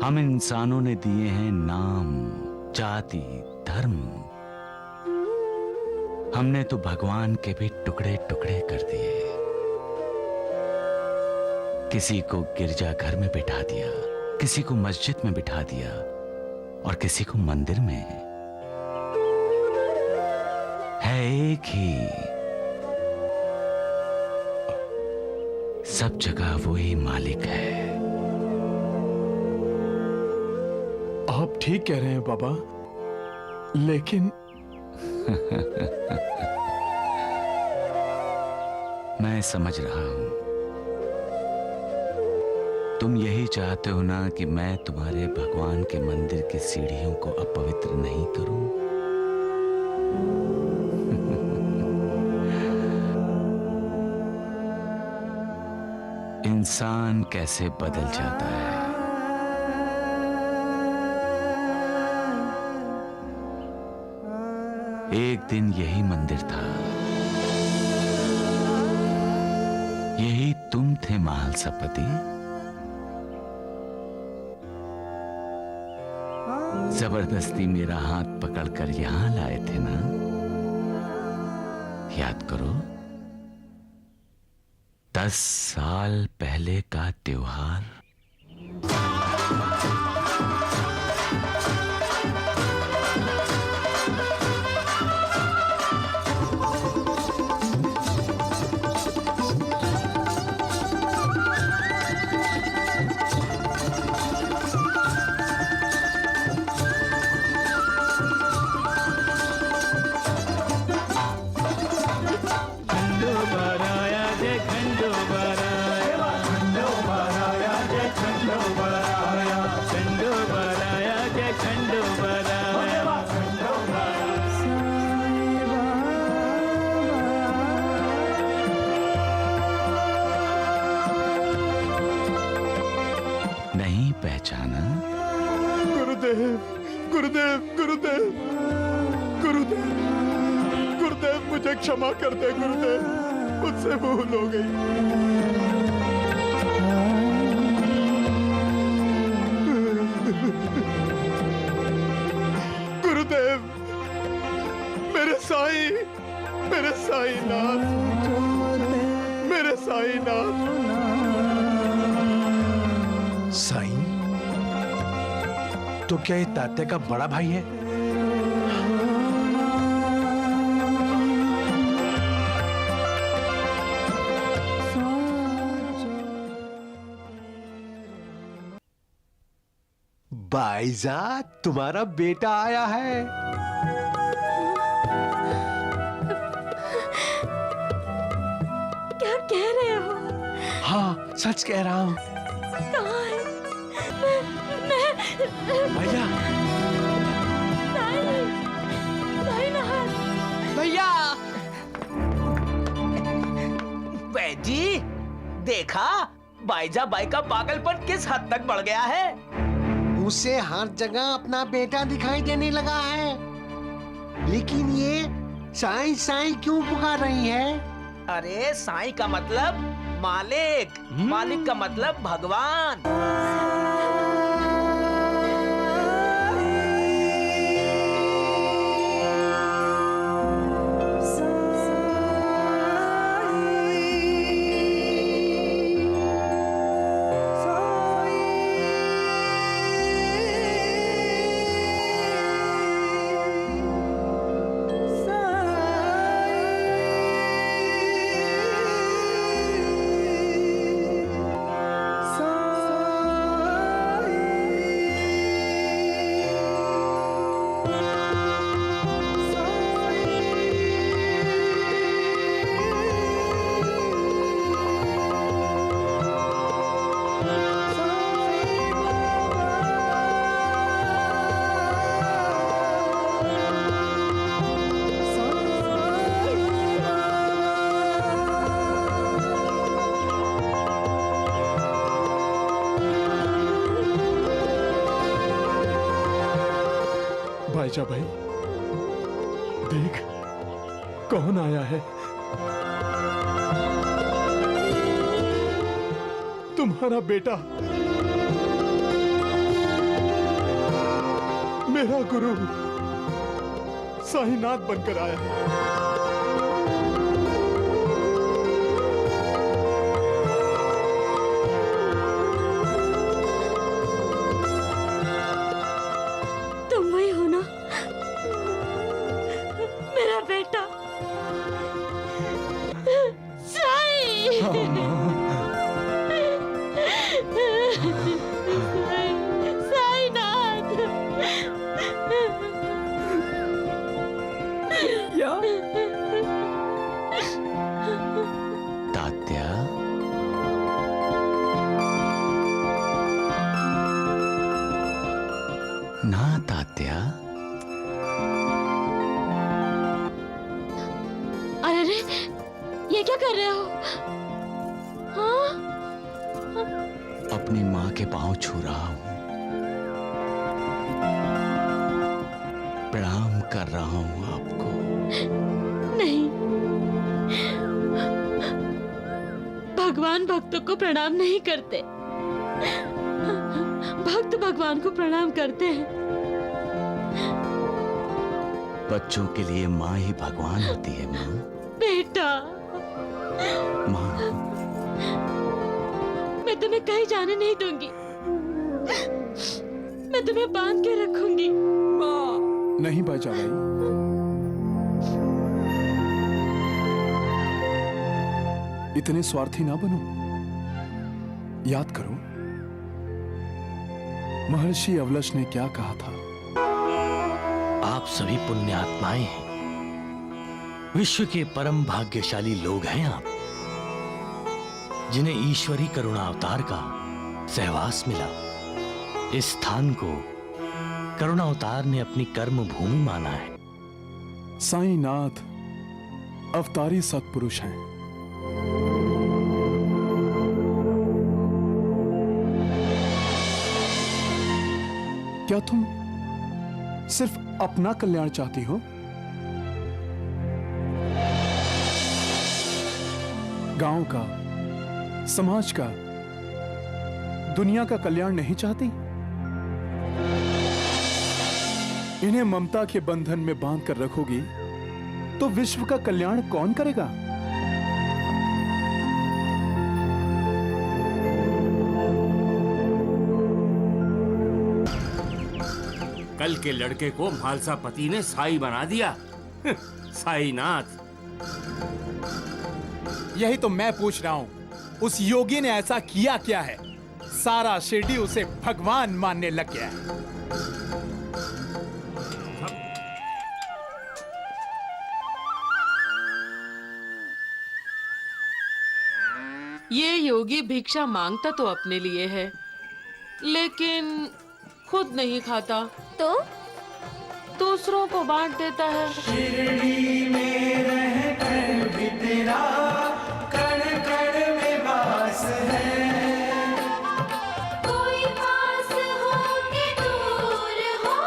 हम इंसानों ने दिए हैं नाम, जाति, धर्म। हमने तो भगवान के भी टुकड़े टुकड़े कर दिए। किसी को गिरजाघर में बिठा दिया, किसी को मस्जिद में बिठा दिया और किसी को मंदिर में। है एक ही, सब जगह वही मालिक है। आप ठीक कह रहे हैं बाबा, लेकिन मैं समझ रहा हूं, तुम यही चाहते हो ना कि मैं तुम्हारे भगवान के मंदिर की सीढ़ियों को अपवित्र नहीं करूं। इंसान कैसे बदल जाता है। एक दिन यही मंदिर था, यही तुम थे महालसपति। जबरदस्ती मेरा हाथ पकड़कर यहां लाए थे ना, याद करो, 10 साल पहले का त्योहार। नहीं पहचाना? गुरुदेव, गुरुदेव, गुरुदेव, गुरुदेव, गुरुदेव, मुझे क्षमा कर दे गुरुदेव, मुझसे भूल हो गई। गुरुदेव, मेरे साईनाथ, मेरे साईनाथ। साईं, तो क्या ये तात्या का बड़ा भाई है? भाईजा, तुम्हारा बेटा आया है। क्या कह रहे हो? हाँ, सच कह रहा हूँ। कहाँ है? मैं भैया, भैया, बैजी, देखा बाईजा बाई का पागलपन किस हद तक बढ़ गया है। उसे हर जगह अपना बेटा दिखाई देने लगा है, लेकिन ये साईं साईं क्यों पुकार रही है? अरे साईं का मतलब मालिक, मालिक का मतलब भगवान। भाईजा भाई, देख कौन आया है। तुम्हारा बेटा, मेरा गुरु साईनाथ बनकर आया है। तुम वही हो ना, मेरा बेटा साई। साईनाथ। तात्या, ना तात्या। अरे रे, ये क्या कर रहे हो? हाँ? अपनी माँ के पांव छू रहा हूँ, प्रणाम कर रहा हूँ आपको। नहीं, भगवान भक्तों को प्रणाम नहीं करते, भक्त भगवान को प्रणाम करते हैं। बच्चों के लिए माँ ही भगवान होती है। माँ, बेटा, माँ, मैं तुम्हें कहीं जाने नहीं दूंगी, मैं तुम्हें बांध के रखूंगी। नहीं भाईजा भाई, इतने स्वार्थी ना बनो। याद करो महर्षि अवलश ने क्या कहा था। आप सभी पुण्य आत्माएं हैं, विश्व के परम भाग्यशाली लोग हैं आप, जिन्हें ईश्वरी करुणा अवतार का सहवास मिला। इस स्थान को करुणा अवतार ने अपनी कर्म भूमि माना है। साईनाथ अवतारी सत्पुरुष हैं। क्या तुम सिर्फ अपना कल्याण चाहती हो? गांव का, समाज का, दुनिया का कल्याण नहीं चाहती? इन्हें ममता के बंधन में बांध कर रखोगी तो विश्व का कल्याण कौन करेगा? कल के लड़के को म्हालसा पति ने साई बना दिया। साईनाथ। यही तो मैं पूछ रहा हूँ, उस योगी ने ऐसा किया क्या है? सारा शिरडी उसे भगवान मानने लग गया है। ये योगी भिक्षा मांगता तो अपने लिए है, लेकिन खुद नहीं खाता, तो दूसरों को बांट देता है। शिरडी में रहकर भी तेरा कण कण में वास है। कोई पास हो के दूर हो,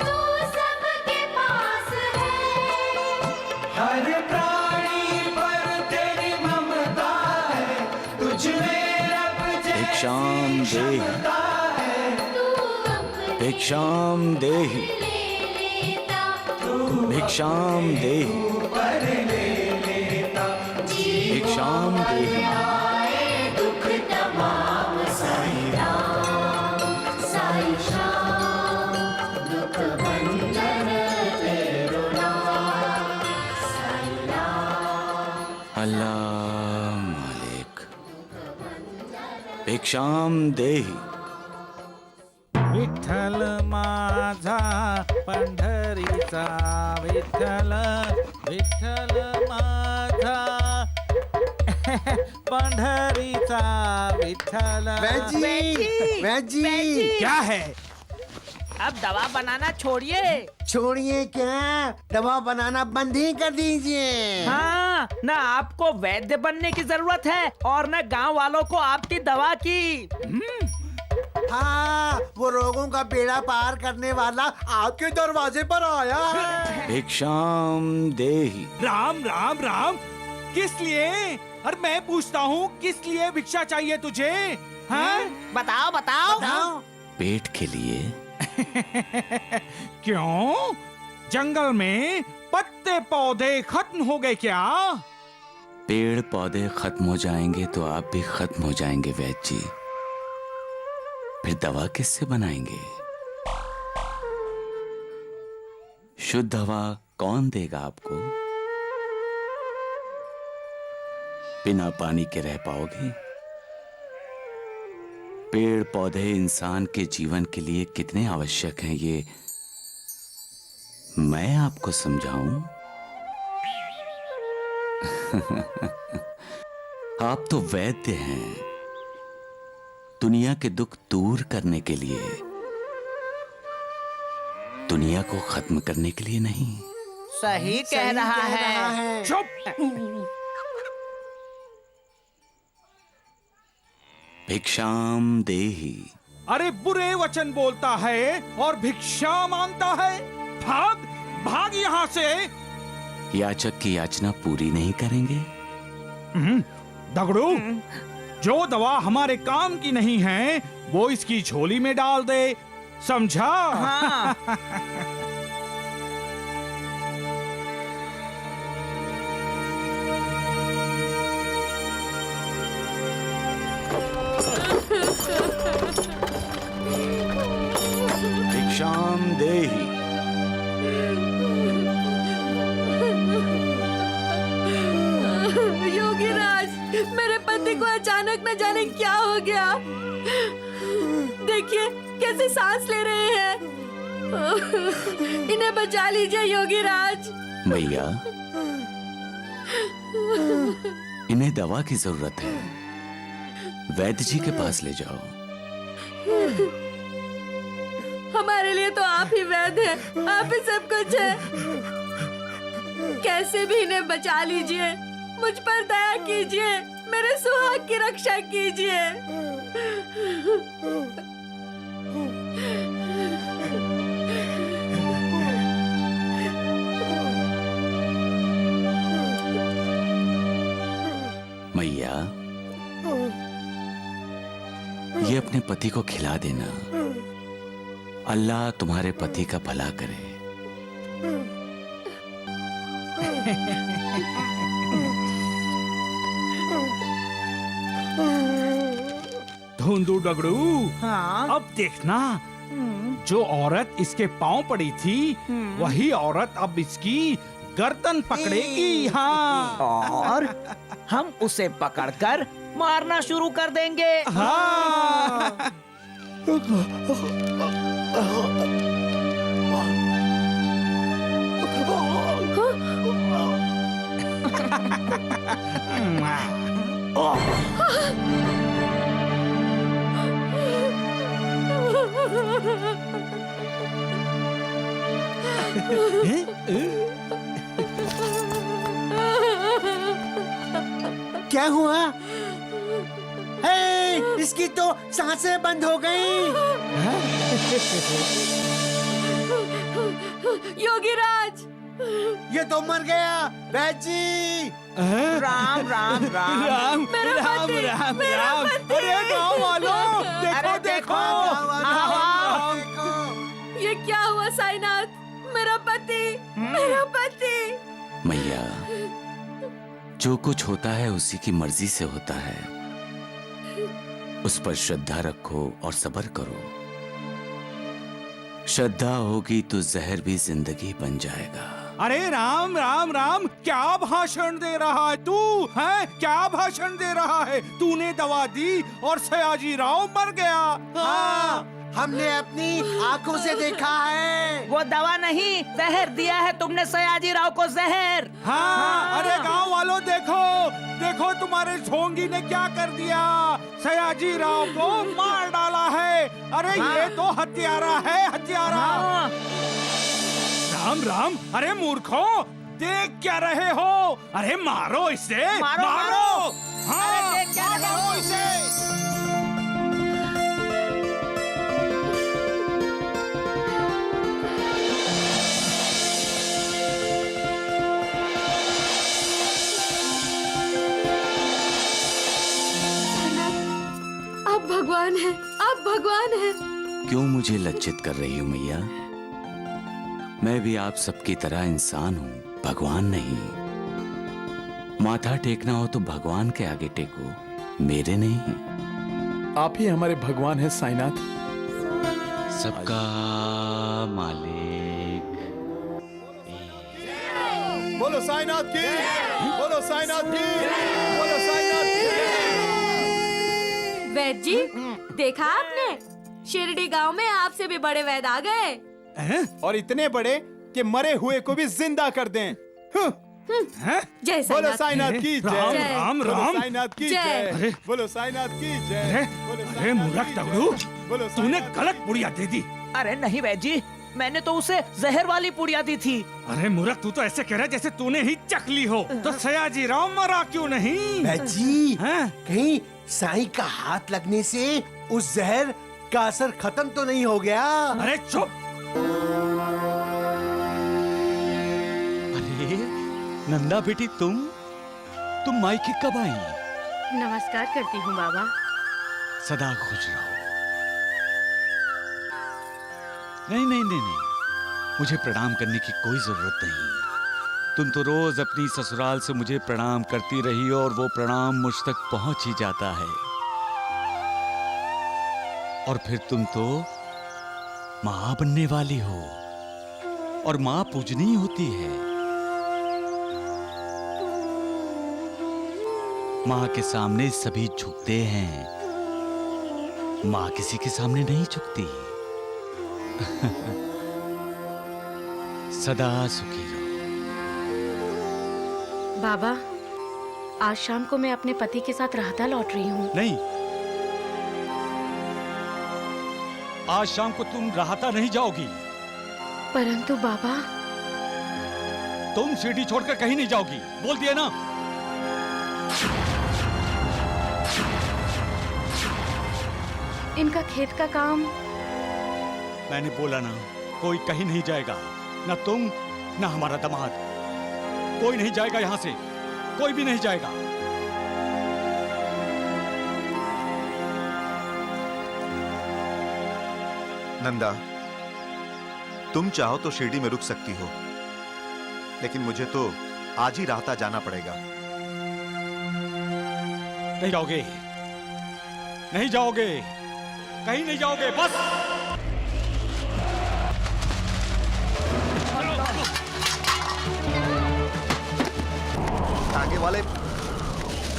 तू सबके पास है। हर प्राणी पर भिक्षाम देहि भिक्षाम देहि भिक्षाम देहि भिक्षाम देहि दुख तमाम साईं राम साईं श्याम दुख भंजन तेरो नाम साईं राम अल्लाह मालिक भिक्षाम देहि विठ्ठल माझा पंढरीचा विठ्ठल विठ्ठल माझा पंढरीचा विठ्ठल। वैजी क्या है? अब दवा बनाना छोड़िए। छोड़िए क्या, दवा बनाना बंद ही कर दीजिए। हाँ, न आपको वैद्य बनने की जरूरत है और न गांव वालों को आपकी दवा की। हाँ, वो रोगों का बेड़ा पार करने वाला आपके दरवाजे पर आया है। भिक्षाम देहि। राम राम राम, किस लिए? और मैं पूछता हूँ किस लिए भिक्षा चाहिए तुझे? हाँ? बताओ बताओ, बताओ। पेट के लिए। क्यों? जंगल में पत्ते पौधे खत्म हो गए क्या? पेड़ पौधे खत्म हो जाएंगे तो आप भी खत्म हो जाएंगे वैद्य जी। फिर दवा किससे बनाएंगे? शुद्ध दवा कौन देगा आपको? बिना पानी के रह पाओगे? पेड़ पौधे इंसान के जीवन के लिए कितने आवश्यक हैं ये मैं आपको समझाऊं? आप तो वैद्य हैं, दुनिया के दुख दूर करने के लिए, दुनिया को खत्म करने के लिए नहीं। सही कह रहा है। चुप। भिक्षाम देहि। अरे बुरे वचन बोलता है और भिक्षा मांगता है। भाग भाग यहाँ से। याचक की याचना पूरी नहीं करेंगे? दगड़ू, जो दवा हमारे काम की नहीं है वो इसकी झोली में डाल दे, समझा? हाँ। भिक्षाम देहि। योगीराज, मेरे पति को अचानक न जाने क्या हो गया। देखिए कैसे सांस ले रहे हैं। इन्हें बचा लीजिए योगीराज। भैया, इन्हें दवा की जरूरत है, वैद्य जी के पास ले जाओ। हमारे लिए तो आप ही वैद्य हैं, आप ही सब कुछ है। कैसे भी इन्हें बचा लीजिए, मुझ पर दया कीजिए, मेरे सुहाग की रक्षा कीजिए। मैया, ये अपने पति को खिला देना। अल्लाह तुम्हारे पति का भला करे। धुंधु डगड़ू, हाँ? अब देखना, जो औरत इसके पांव पड़ी थी वही औरत अब इसकी गर्दन पकड़ेगी। हाँ, और हम उसे पकड़कर मारना शुरू कर देंगे। हाँ। क्या हुआ? हे, इसकी तो सांसें बंद हो गई। योगीराज, ये तो मर गया वैद जी। राम राम राम राम राम राम राम। अरे गाँव वालों देखो देखो। ये क्या हुआ साईनाथ? मेरा पति, मेरा पति। मैया, जो कुछ होता है उसी की मर्जी से होता है। उस पर श्रद्धा रखो और सब्र करो। श्रद्धा होगी तो जहर भी जिंदगी बन जाएगा। अरे राम राम राम, क्या भाषण दे रहा है तू? हैं? क्या भाषण दे रहा है? तूने दवा दी और सयाजी राव मर गया। हाँ, हमने अपनी आंखों से देखा है। वो दवा नहीं, जहर दिया है तुमने सयाजी राव को, जहर। हाँ, अरे गांव वालों देखो देखो, तुम्हारे झोंगी ने क्या कर दिया। सयाजी राव को मार डाला है। अरे ये तो हत्यारा है, हत्यारा। राम राम, अरे मूर्खों, देख क्या रहे हो? अरे मारो इसे, मारो। हाँ, अरे देख क्या रहे हो? इसे। आप भगवान हैं, आप भगवान हैं। क्यों मुझे लज्जित कर रही हो मैया? मैं भी आप सबकी तरह इंसान हूँ, भगवान नहीं। माथा टेकना हो तो भगवान के आगे टेको, मेरे नहीं। आप ही हमारे भगवान हैं साईनाथ। सबका मालिक। बोलो साईनाथ की, बोलो साईनाथ की, बोलो साईनाथ की। वैद जी, देखा आपने? शिरडी गांव में आपसे भी बड़े वैद आ गए। और इतने बड़े कि मरे हुए को भी जिंदा कर दें। जय बोलो साईनाथ की जय। राम बोलो राम। साईनाथ की जय। बोलो साईनाथ की जय। अरे मूर्ख तगड़ू, तूने गलत पुड़िया दे दी। अरे नहीं वैद जी, मैंने तो उसे जहर वाली पुड़िया दी थी। अरे मूर्ख, तू तो ऐसे कह रहा है जैसे तूने ही चखली हो। तो सयाजी राव मरा क्यों नहीं? वैद जी, कहीं साईं का हाथ लगने से उस जहर का असर खत्म तो नहीं हो गया? अरे चुप। अरे नंदा बेटी, तुम मायके कब आई? नमस्कार करती हूँ बाबा। सदा खुश रहो। नहीं, मुझे प्रणाम करने की कोई जरूरत नहीं। तुम तो रोज अपनी ससुराल से मुझे प्रणाम करती रही हो और वो प्रणाम मुझ तक पहुंच ही जाता है। और फिर तुम तो मां बनने वाली हो, और मां पूजनी होती है। मां के सामने सभी झुकते हैं, मां किसी के सामने नहीं झुकती। सदा सुखी रहो। बाबा, आज शाम को मैं अपने पति के साथ राहता लौट रही हूँ। नहीं, आज शाम को तुम राहता नहीं जाओगी। परंतु बाबा, तुम शिरडी छोड़कर कहीं नहीं जाओगी, बोल दिया ना। इनका खेत का काम। मैंने बोला ना, कोई कहीं नहीं जाएगा, ना तुम ना हमारा दामाद। कोई नहीं जाएगा यहां से, कोई भी नहीं जाएगा। नंदा, तुम चाहो तो शिरडी में रुक सकती हो, लेकिन मुझे तो आज ही राहता जाना पड़ेगा। नहीं जाओगे, नहीं जाओगे, कहीं नहीं जाओगे, बस। आगे वाले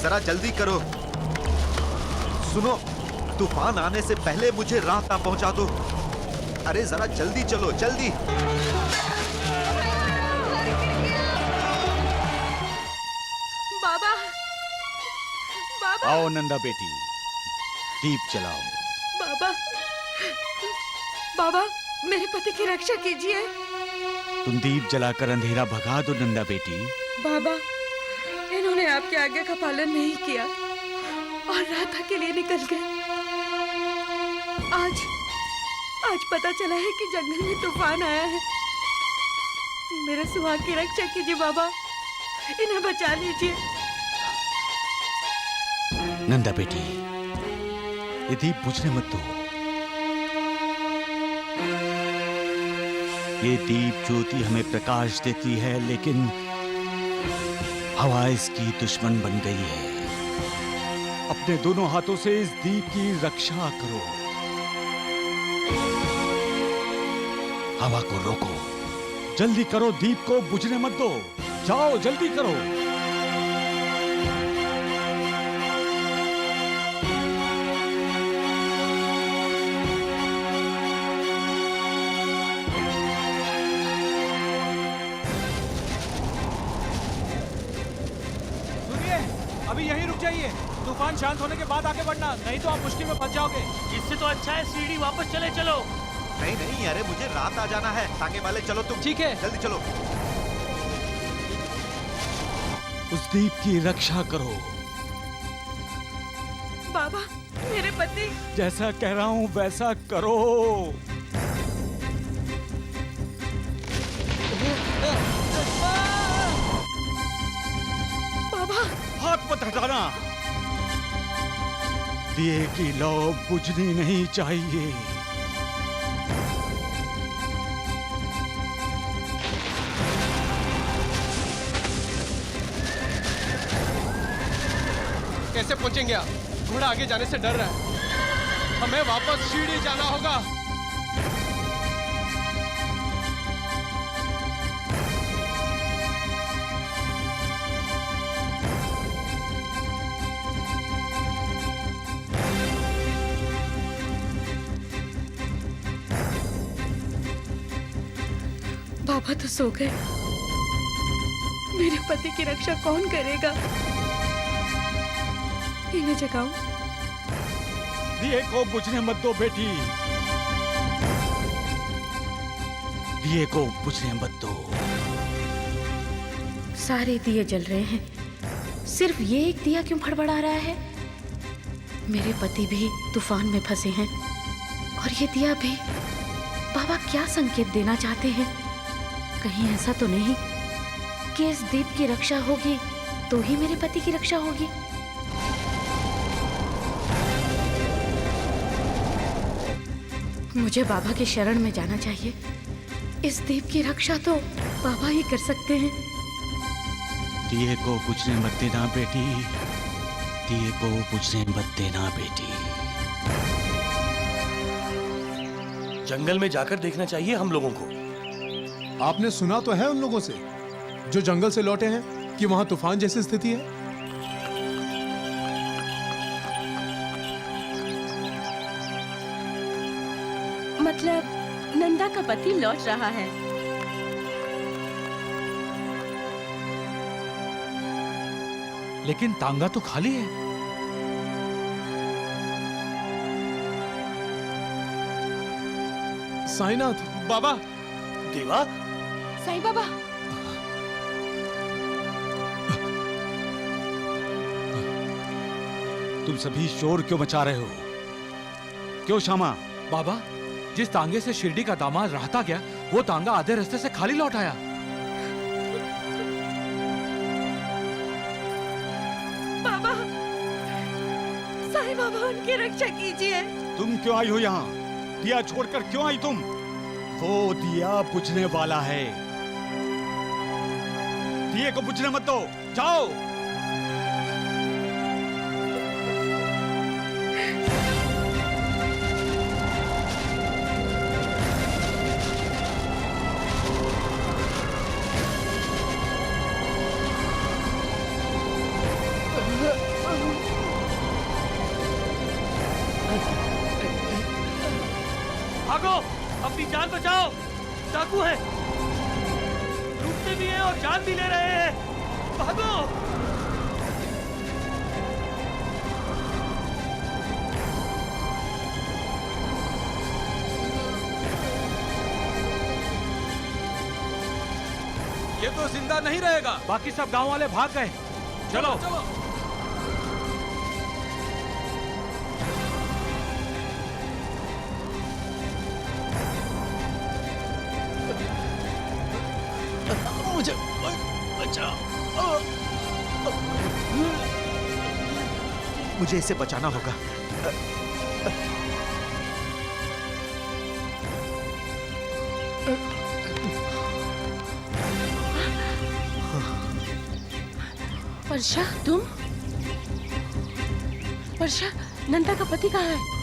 जरा जल्दी करो। सुनो, तूफान आने से पहले मुझे राहता पहुंचा दो। अरे जरा जल्दी चलो, जल्दी। बाबा, बाबा। आओ नंदा बेटी, दीप जलाओ। बाबा, बाबा, मेरे पति की रक्षा कीजिए। तुम दीप जलाकर अंधेरा भगा दो नंदा बेटी। बाबा, इन्होंने आपके आज्ञा का पालन नहीं किया और राधा के लिए निकल गए। आज पता चला है कि जंगल में तूफान आया है। मेरे सुहाग की रक्षा कीजिए बाबा, इन्हें बचा लीजिए। नंदा बेटी, ये दीप बुझने मत दो। ये दीप ज्योति हमें प्रकाश देती है, लेकिन हवा इसकी दुश्मन बन गई है। अपने दोनों हाथों से इस दीप की रक्षा करो। हवा को रोको, जल्दी करो, दीप को बुझने मत दो। जाओ, जल्दी करो। सुनिए, अभी यहीं रुक जाइए। तूफान शांत होने के बाद आगे बढ़ना, नहीं तो आप मुश्किल में फंस जाओगे। इससे तो अच्छा है सीढ़ी वापस चले चलो। नहीं नहीं, अरे मुझे रात आ जाना है। तांगे वाले चलो तुम। ठीक है, जल्दी चलो। उस दीप की रक्षा करो। बाबा, मेरे पति। जैसा कह रहा हूं वैसा करो। बाबा, हाथ मत हटाना। दिए की लौ बुझनी नहीं चाहिए। कैसे पहुंचेंगे आप? घोड़ा आगे जाने से डर रहा है। हमें वापस सीढ़ी जाना होगा। बाबा तो सो गए, मेरे पति की रक्षा कौन करेगा? इन्हें जगाऊं? दिए को बुझने मत दो बेटी। दिए को बुझने मत दो। सारे दिए जल रहे हैं, सिर्फ ये एक दिया क्यों फड़फड़ा रहा है? मेरे पति भी तूफान में फंसे हैं और ये दिया भी। बाबा क्या संकेत देना चाहते हैं? कहीं ऐसा तो नहीं कि इस दीप की रक्षा होगी तो ही मेरे पति की रक्षा होगी? मुझे बाबा की शरण में जाना चाहिए। इस दीप की रक्षा तो बाबा ही कर सकते हैं। दिए को बुझने मत देना बेटी। दिए को बुझने मत देना बेटी। जंगल में जाकर देखना चाहिए हम लोगों को। आपने सुना तो है उन लोगों से जो जंगल से लौटे हैं कि वहां तूफान जैसी स्थिति है। मतलब नंदा का पति लौट रहा है। लेकिन तांगा तो खाली है। साईनाथ, बाबा, देवा, साईं बाबा। तुम सभी शोर क्यों मचा रहे हो? क्यों श्यामा? बाबा, जिस तांगे से शिरडी का दामाद रहता गया, वो तांगा आधे रास्ते से खाली लौट आया। बाबा, साईं बाबा उनकी रक्षा कीजिए। तुम क्यों आई हो यहाँ? दिया छोड़कर क्यों आई तुम? वो दिया बुझने वाला है। दिए को बुझने मत दो। जाओ। भागो, अपनी जान बचाओ। डाकू है, लूटते भी हैं और जान भी ले रहे हैं। भागो। ये तो जिंदा नहीं रहेगा। बाकी सब गांव वाले भाग गए। चलो, चलो। मुझे बचा। मुझे इसे बचाना होगा। वर्षा, तुम? वर्षा, नंदा का पति कहाँ है?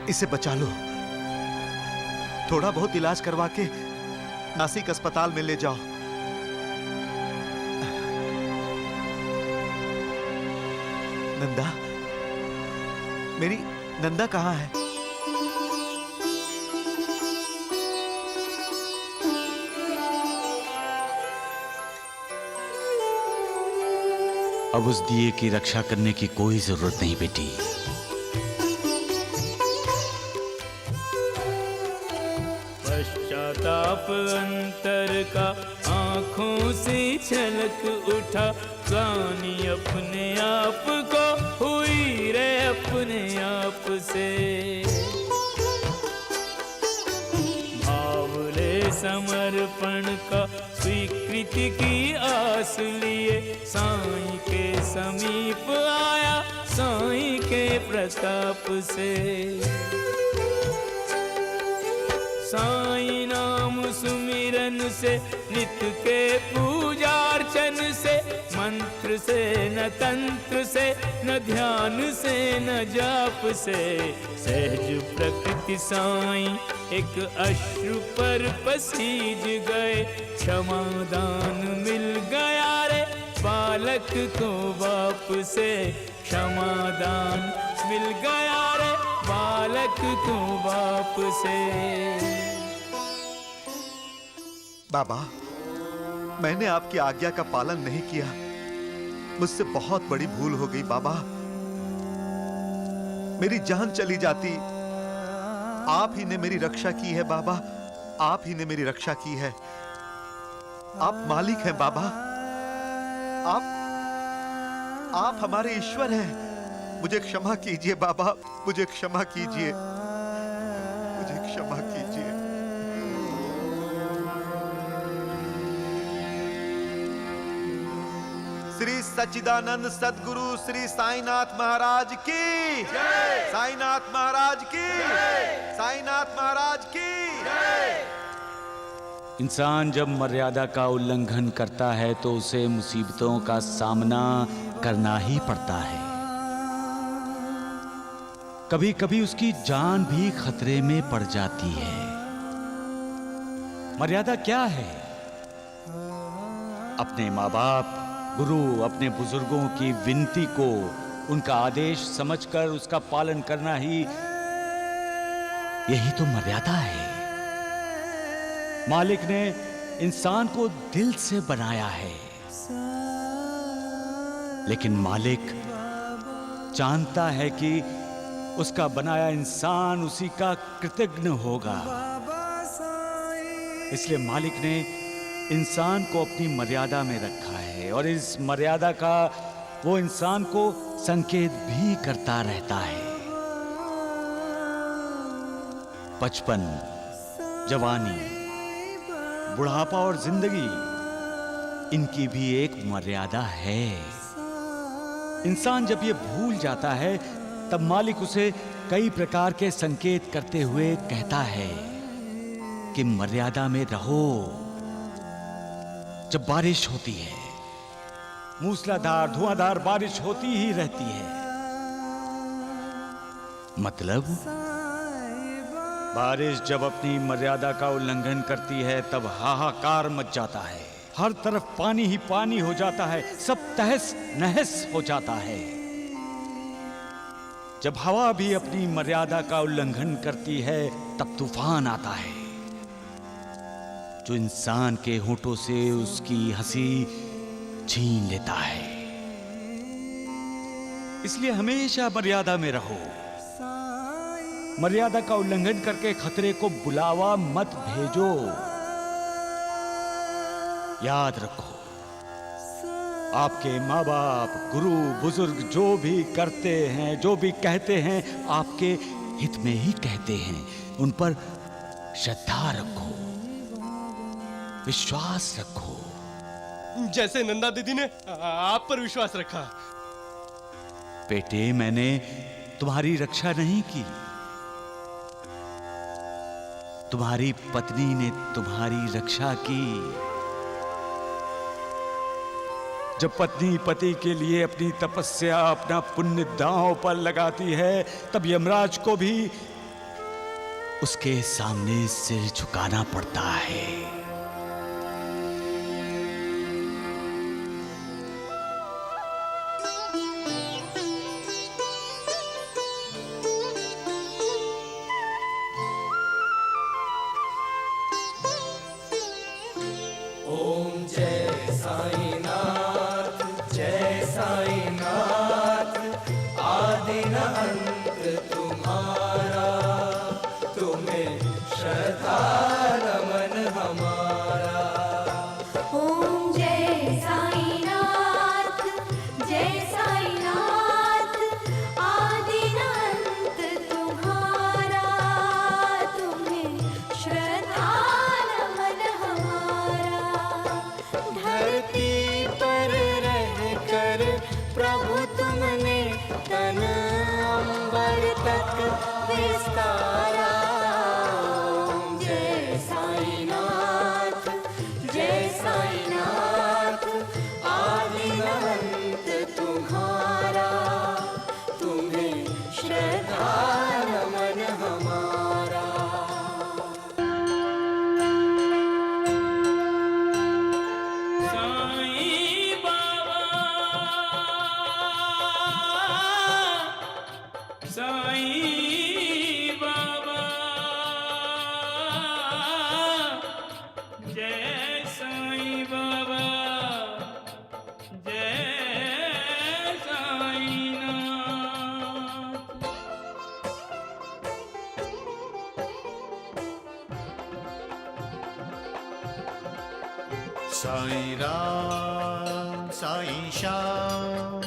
इसे बचा लो। थोड़ा बहुत इलाज करवा के नासिक अस्पताल में ले जाओ। नंदा, मेरी नंदा कहाँ है? अब उस दिए की रक्षा करने की कोई जरूरत नहीं बेटी। पश्चाताप अंतर का आंखों से छलक उठा, जानी अपने आप को हुई रे अपने आप से। भावले समर्पण का स्वीकृति की आस लिए, साईं के समीप आया साईं के प्रताप से। साईं नाम सुमिरन से, नित्य के पूजार्चन से, मंत्र से न तंत्र से, न ध्यान से न जाप से, सहज प्रकृति साईं एक अश्रु पर पसीज गए। क्षमादान मिल गया रे बालक को बाप से, क्षमादान मिल गया रे बालक को बाप से। बाबा, मैंने आपकी आज्ञा का पालन नहीं किया। मुझसे बहुत बड़ी भूल हो गई बाबा। मेरी जान चली जाती। आप ही ने मेरी रक्षा की है बाबा, आप ही ने मेरी रक्षा की है। आप मालिक हैं बाबा। आप हमारे ईश्वर हैं। मुझे क्षमा कीजिए बाबा, मुझे क्षमा कीजिए, मुझे क्षमा कीजिए। श्री सच्चिदानंद सद्गुरु श्री साईनाथ महाराज की जय। साईनाथ महाराज की जय। साईनाथ महाराज की जय। इंसान जब मर्यादा का उल्लंघन करता है तो उसे मुसीबतों का सामना करना ही पड़ता है। कभी कभी उसकी जान भी खतरे में पड़ जाती है। मर्यादा क्या है? अपने माँ बाप, गुरु, अपने बुजुर्गों की विनती को उनका आदेश समझकर उसका पालन करना ही, यही तो मर्यादा है। मालिक ने इंसान को दिल से बनाया है, लेकिन मालिक जानता है कि उसका बनाया इंसान उसी का कृतज्ञ होगा। इसलिए मालिक ने इंसान को अपनी मर्यादा में रखा है और इस मर्यादा का वो इंसान को संकेत भी करता रहता है। बचपन, जवानी, बुढ़ापा और जिंदगी, इनकी भी एक मर्यादा है। इंसान जब ये भूल जाता है तब मालिक उसे कई प्रकार के संकेत करते हुए कहता है कि मर्यादा में रहो। जब बारिश होती है, मूसलाधार धुआंधार बारिश होती ही रहती है, मतलब बारिश जब अपनी मर्यादा का उल्लंघन करती है तब हाहाकार मच जाता है। हर तरफ पानी ही पानी हो जाता है, सब तहस नहस हो जाता है। जब हवा भी अपनी मर्यादा का उल्लंघन करती है तब तूफान आता है। जो इंसान के होठों से उसकी हंसी छीन लेता है। इसलिए हमेशा मर्यादा में रहो। मर्यादा का उल्लंघन करके खतरे को बुलावा मत भेजो। याद रखो, आपके माँ बाप, गुरु, बुजुर्ग जो भी करते हैं, जो भी कहते हैं, आपके हित में ही कहते हैं। उन पर श्रद्धा रखो, विश्वास रखो, जैसे नंदा दीदी ने आप पर विश्वास रखा। बेटे, मैंने तुम्हारी रक्षा नहीं की, तुम्हारी पत्नी ने तुम्हारी रक्षा की। जब पत्नी पति के लिए अपनी तपस्या, अपना पुण्य दांव पर लगाती है, तब यमराज को भी उसके सामने सिर झुकाना पड़ता है। ओम जय साईनाथ, जय साईनाथ। आदि न अंत तुम्हारा, तुम्हें श्रद्धा नमन हमारा। ओम जय साईनाथ, जय साईनाथ। आदि न अंत तुम्हारा, तुम्हें श्रद्धा नमन हमारा। धरती पर रहकर प्रभु तुमने तन अंबर तक विस्तारा। ओम जय साईनाथ, जय साईनाथ। आदि न अंत तुम्हारा, तुम्हें श्रद्धा नमन हमारा। साईं बाबा, साईं बाबा। जय साईं बाबा, जय साईनाथ। साईं राम, साईं श्याम,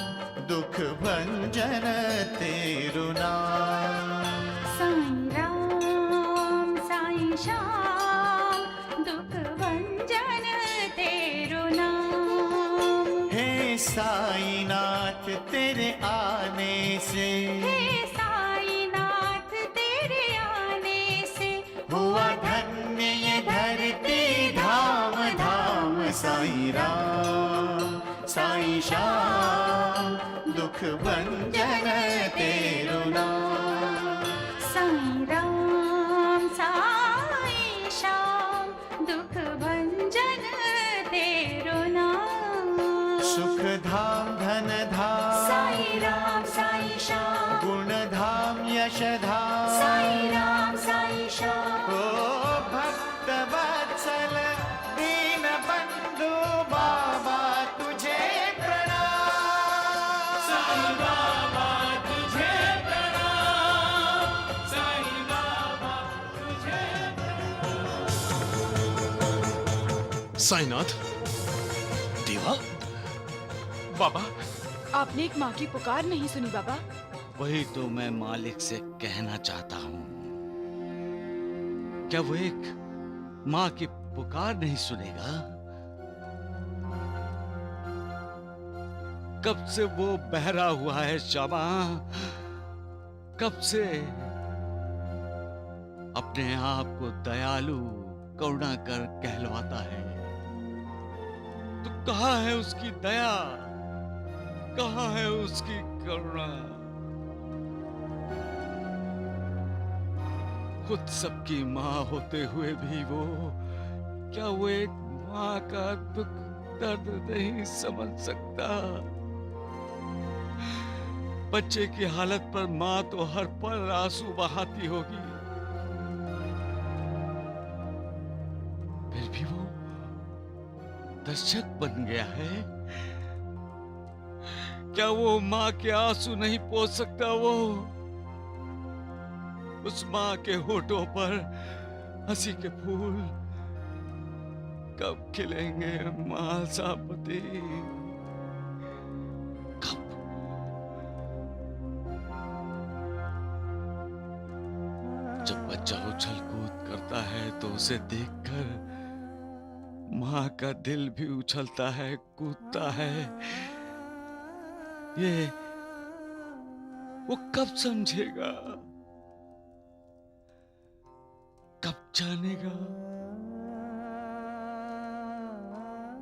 दुख भंजन तेरु नाम। साईं राम, साईं श्याम, दुख भंजन तेरो नाम। हे साईनाथ, तेरे आने से, हे साईनाथ, तेरे आने से हुआ धन्य ये धरती धाम धाम। साईं राम, साईं श्याम, दुख भंजन तेरु नाम। साईं राम, साईं श्याम, दुख भंजन तेरो नाम। सुख धाम, धन धाम, साईं राम, साईं श्याम, गुण धाम, यश धाम। साईं राम, साईं श्याम। ओ भक्त वत्सल दीन बंधु बाबा, तुझे प्रणाम। साईं बाबा तुझे प्रणाम, साईं बाबा तुझे साईनाथ, देवा, बाबा। आपने एक माँ की पुकार नहीं सुनी बाबा? वही तो मैं मालिक से कहना चाहता हूं। क्या वो एक माँ की पुकार नहीं सुनेगा? कब से वो बहरा हुआ है श्यामा, कब से अपने आप को दयालु करुणाकर कहलवाता है। तो कहाँ है उसकी दया, कहाँ है उसकी करुणा? खुद सबकी माँ होते हुए भी वो, क्या वो एक माँ का दुख दर्द नहीं समझ सकता? बच्चे की हालत पर माँ तो हर पल आंसू बहाती होगी, फिर भी वो दर्शक बन गया है। क्या वो माँ के आंसू नहीं पोंछ सकता? वो उस माँ के होठों पर हंसी के फूल कब खिलेंगे माँ सापती? जब बच्चा उछल कूद करता है तो उसे देखकर माँ का दिल भी उछलता है, कूदता है। ये वो कब समझेगा, कब जानेगा,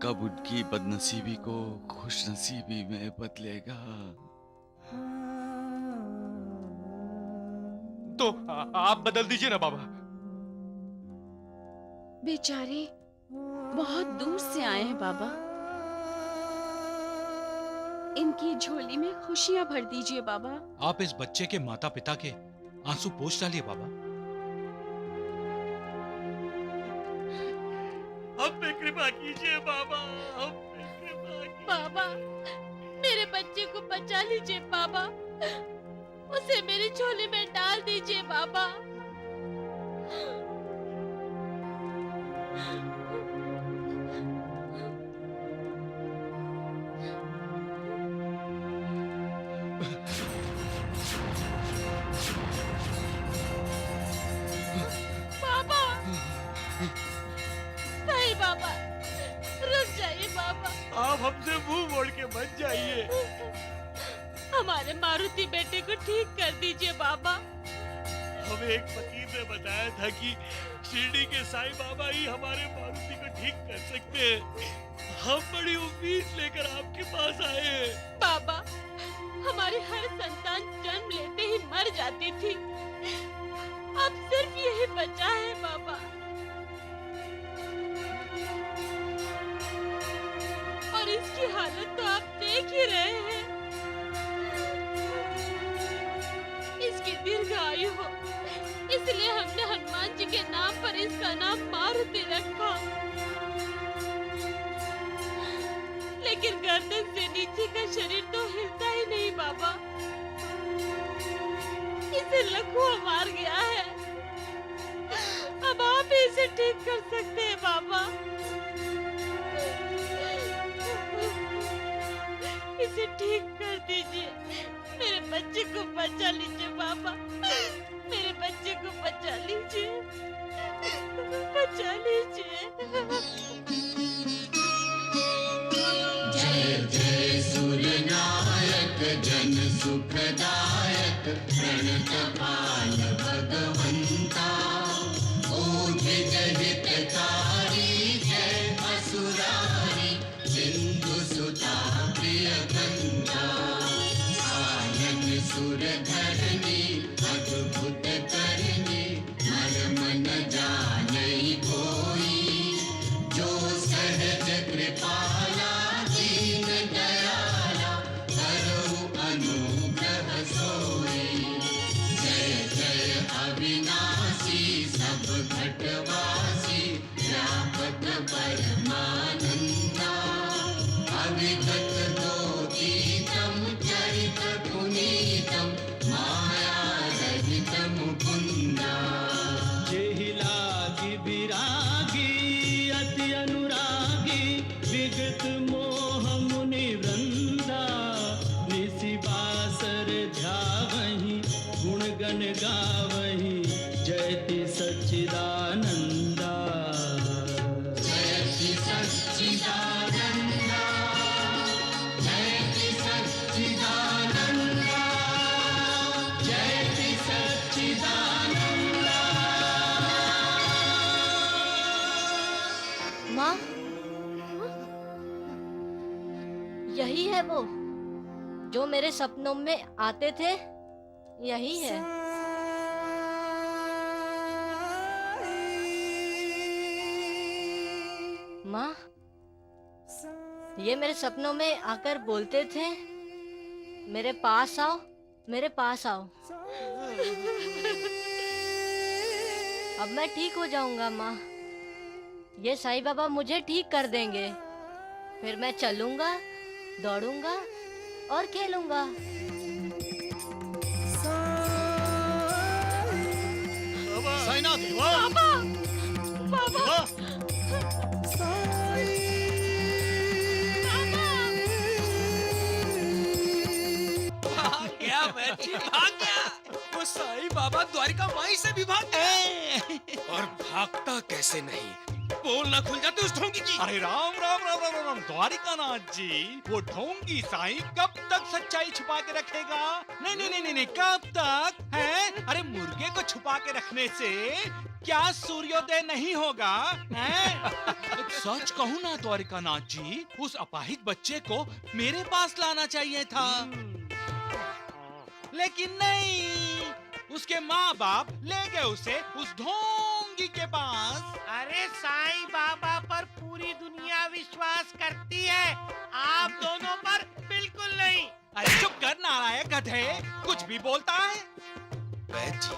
कब उनकी बदनसीबी को खुशनसीबी में बदलेगा? तो आप बदल दीजिए ना बाबा। बेचारे बहुत दूर से आए हैं बाबा, इनकी झोली में खुशियां भर दीजिए बाबा। आप इस बच्चे के माता पिता के आंसू पोंछ डालिए बाबा। हम पे कृपा कीजिए बाबा, हम पे कृपा कीजिए। बाबा, मेरे बच्चे को बचा लीजिए बाबा, उसे मेरी झोली में डाल दीजिए बाबा। बाबा, नहीं बाबा, रुक जाइए बाबा। आप हमसे मुंह मोड़ के मत जाइए। हमारे मारुति बेटे को ठीक कर दीजिए बाबा। हमें एक फकीर ने बताया था कि शिरडी के साईं बाबा ही हमारे मारुति को ठीक कर सकते हैं। हम बड़ी उम्मीद लेकर आपके पास आए हैं। बाबा, हमारी हर संतान जन्म लेते ही मर जाती थी, अब सिर्फ यही बचा है बाबा। और इसकी हालत तो आप देख ही रहे हैं। इसकी दीर्घ आयु हो, इसलिए हमने हनुमान जी के नाम पर इसका नाम मारुति रखा। लेकिन गर्दन से नीचे का शरीर तो हिलता ही नहीं बाबा, इसे लकवा मार गया है। अब आप ही इसे ठीक कर सकते हैं बाबा। इसे ठीक कर दीजिए, मेरे बच्चे को बचा लीजिए बाबा, मेरे बच्चे को बचा लीजिए, बचा लीजिए। जय जय सूर्यनायक जन सुखदायक प्रणतपाल भगवंता, ओझ जहितकारी जय असुरारी सिंधु सुता प्रिय कंता, आनन सुर धरनी अद्भुत करनी मर्म न जानई कोई, जो सहज कृपाला दीन दयाला करहु अनुग्रह सोई। जय जय अविनाशी सब घटवासी व्यापक परमानंदा, अविगत दोतीतम चरित पुनीतम माया रहित मुकुंदा। जेहि लागी विरागी अति अनुरागी विगत मोह मुनि वृंदा, निसि बासर ध्यावहि गुण गण गावहि जयति सच्चिदानंदा। जयति सच्चिदानंदा, जयति सच्चिदानंदा, जयति सच्चिदानंदा। माँ, यही है वो जो मेरे सपनों में आते थे, यही है। माँ, ये मेरे सपनों में आकर बोलते थे, मेरे पास आओ, मेरे पास आओ। अब मैं ठीक हो जाऊंगा माँ, ये साईं बाबा मुझे ठीक कर देंगे। फिर मैं चलूंगा, दौड़ूंगा और खेलूंगा। साईनाथ, बाबा, बाबा, भाग गया बच्ची, भाग गया। वो साईं बाबा द्वारिका माई से भी भाग गया। और भागता कैसे नहीं, बोल ना खुल जाते उस ढोंगी की। अरे राम राम राम राम राम द्वारिकानाथ जी, वो ढोंगी साईं कब तक सच्चाई छुपा के रखेगा? नहीं नहीं नहीं नहीं, कब तक है? अरे मुर्गे को छुपा के रखने से क्या सूर्योदय नहीं होगा? हैं? सच कहूँ ना द्वारिकानाथ जी, उस अपाहिज बच्चे को मेरे पास लाना चाहिए था, लेकिन नहीं, उसके माँ बाप ले गए उसे उस ढोंगी के पास। अरे साईं बाबा पर पूरी दुनिया विश्वास करती है, आप दोनों पर बिल्कुल नहीं। अरे चुप कर नालायक गधे, कुछ भी बोलता है। वैद जी,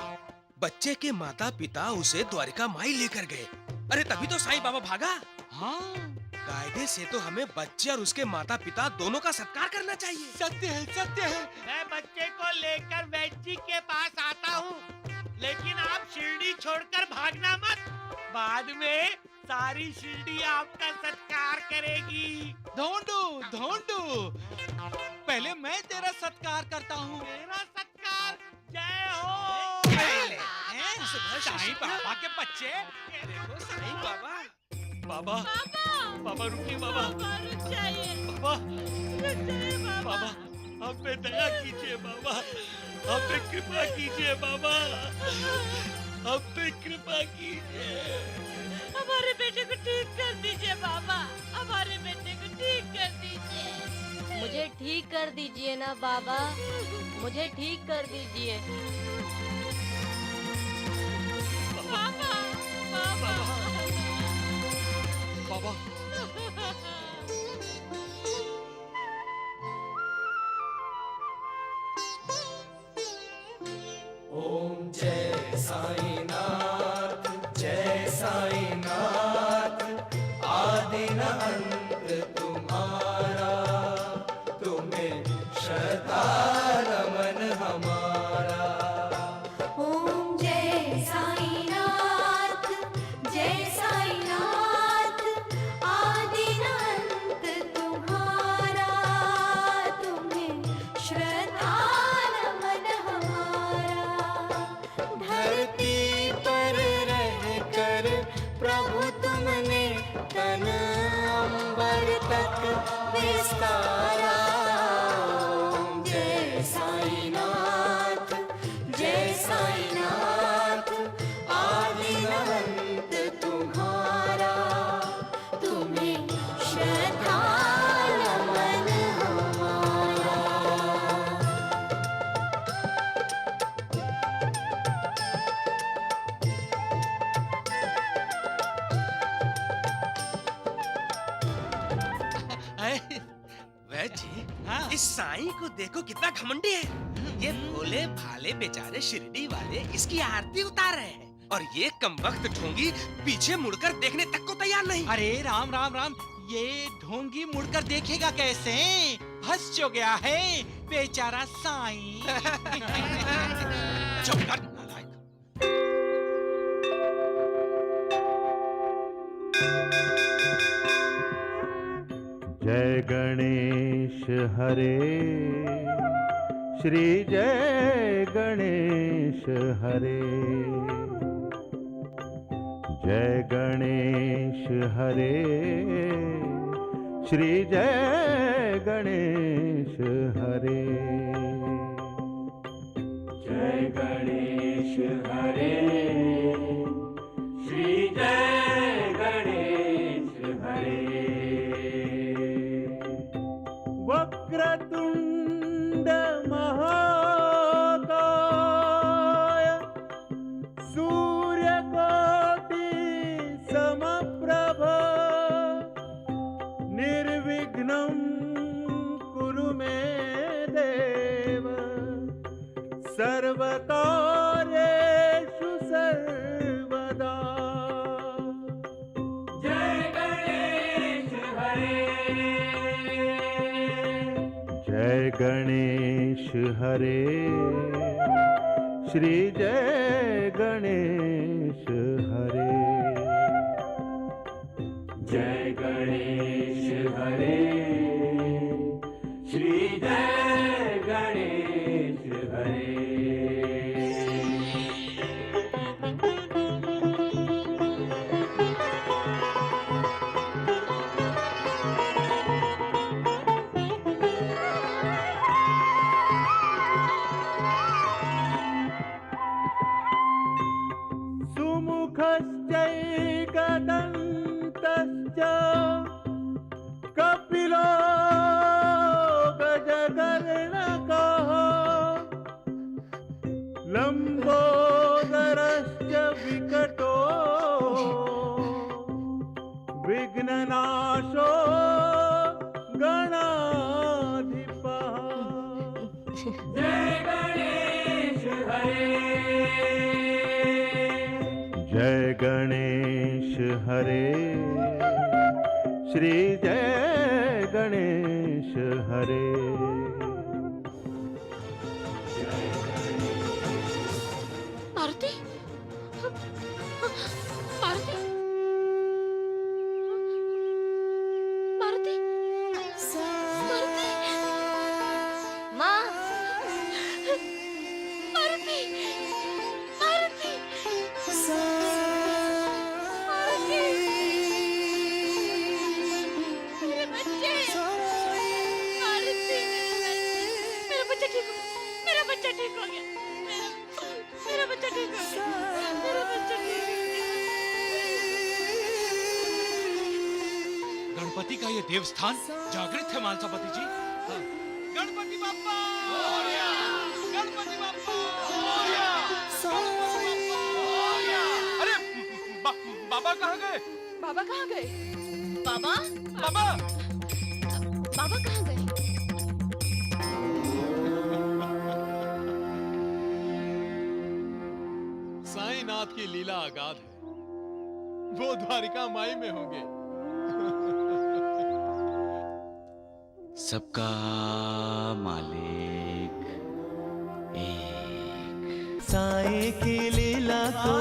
बच्चे के माता पिता उसे द्वारिका माई लेकर गए। अरे तभी तो साईं बाबा भागा। हाँ, कायदे से तो हमें बच्चे और उसके माता पिता दोनों का सत्कार करना चाहिए। सत्य है, सत्य है। मैं बच्चे को लेकर वैद जी के पास आता हूँ, लेकिन आप शिरडी छोड़कर भागना मत, बाद में सारी शिरडी आपका सत्कार करेगी। ढोंडू ढोंडू, पहले मैं तेरा सत्कार करता हूँ। मेरा सत्कार? जय हो। साईं बाबा के बच्चे, देखो साईं बाबा। बाबा बाबा रुकिए, बाबा रुक जाइए, बाबा रुक जाइए बाबा। बाबा आप पे दया कीजिए, बाबा आप पे कृपा कीजिए, बाबा आप पे कृपा कीजिए। हमारे बेटे को ठीक कर दीजिए बाबा, हमारे बेटे को ठीक कर दीजिए। मुझे ठीक कर दीजिए ना बाबा, मुझे ठीक कर दीजिए। बाबा, बाबा, बाबा ओम जय साईनाथ, जय साईनाथ, आदि न अंत तुम्हारा, तुम्हें श्रद्धा नमन हमारा। ओम जय साईनाथ, जय साईनाथ, आदि न अंत तुम्हारा, तुम्हें श्रद्धा नमन हमारा। धरती पर रहकर प्रभु तुमने तन अंबर तक विस्तारा। ओम जय साईनाथ, जय साईनाथ, आदि न अंत तुम्हारा, तुम्हें श्रद्धा नमन हमारा। वैद जी, इस साईं को देखो कितना घमंडी है। ये भोले भाले बेचारे शिरडी वाले इसकी आरती उतार रहे हैं, और ये कमबख्त ढोंगी पीछे मुड़कर देखने तक को तैयार नहीं। अरे राम राम राम, ये ढोंगी मुड़कर देखेगा कैसे? फंस जो गया है बेचारा साईं। चुप कर नालायक। जय गणेश हरे, श्री जय गणेश हरे, जय गणेश हरे, श्री जय गणेश हरे, जय गणेश हरे, श्री जय गणेश हरे। वक्रतुंड महाकाय, सूर्यकोटि समप्रभ, निर्विघ्नं कुरु मे देव, सर्वकार्येषु सर्वदा। जय गणेश हरे, जय गणेश हरे श्री जय गणेश हरे जय गणेश हरे श्री जय गणेश हरे सुमुखश्चैकदन्तश्च कपिलो गजकर्णकः लम्बोदरश्च विकटो विघ्ननाशो गणाधिपः जय गणेश हरे जय गणेश हरे श्री जय गणेश हरे मारुति मारुति मारुति मारुति माँ मारुति मारुति मेरे बच्चे मारुति मेरा बच्चा ठीक हो गया मेरा बच्चा ठीक हो गया मेरा बच्चा ठीक हो गया मेरा बच्चा ठीक हो गया गणपति का ये देवस्थान जागृत है मानसापति जी। हाँ। गणपति बाप्पा मोरया! गणपति बाप्पा मोरया! गणपति बाप्पा! अरे बाबा कहाँ गए? बाबा कहाँ गए बाबा बाबा बाबा कहाँ गए साईनाथ की लीला अगाध है, वो द्वारिका माई में होंगे। सबका मालिक एक। साईं की लीला को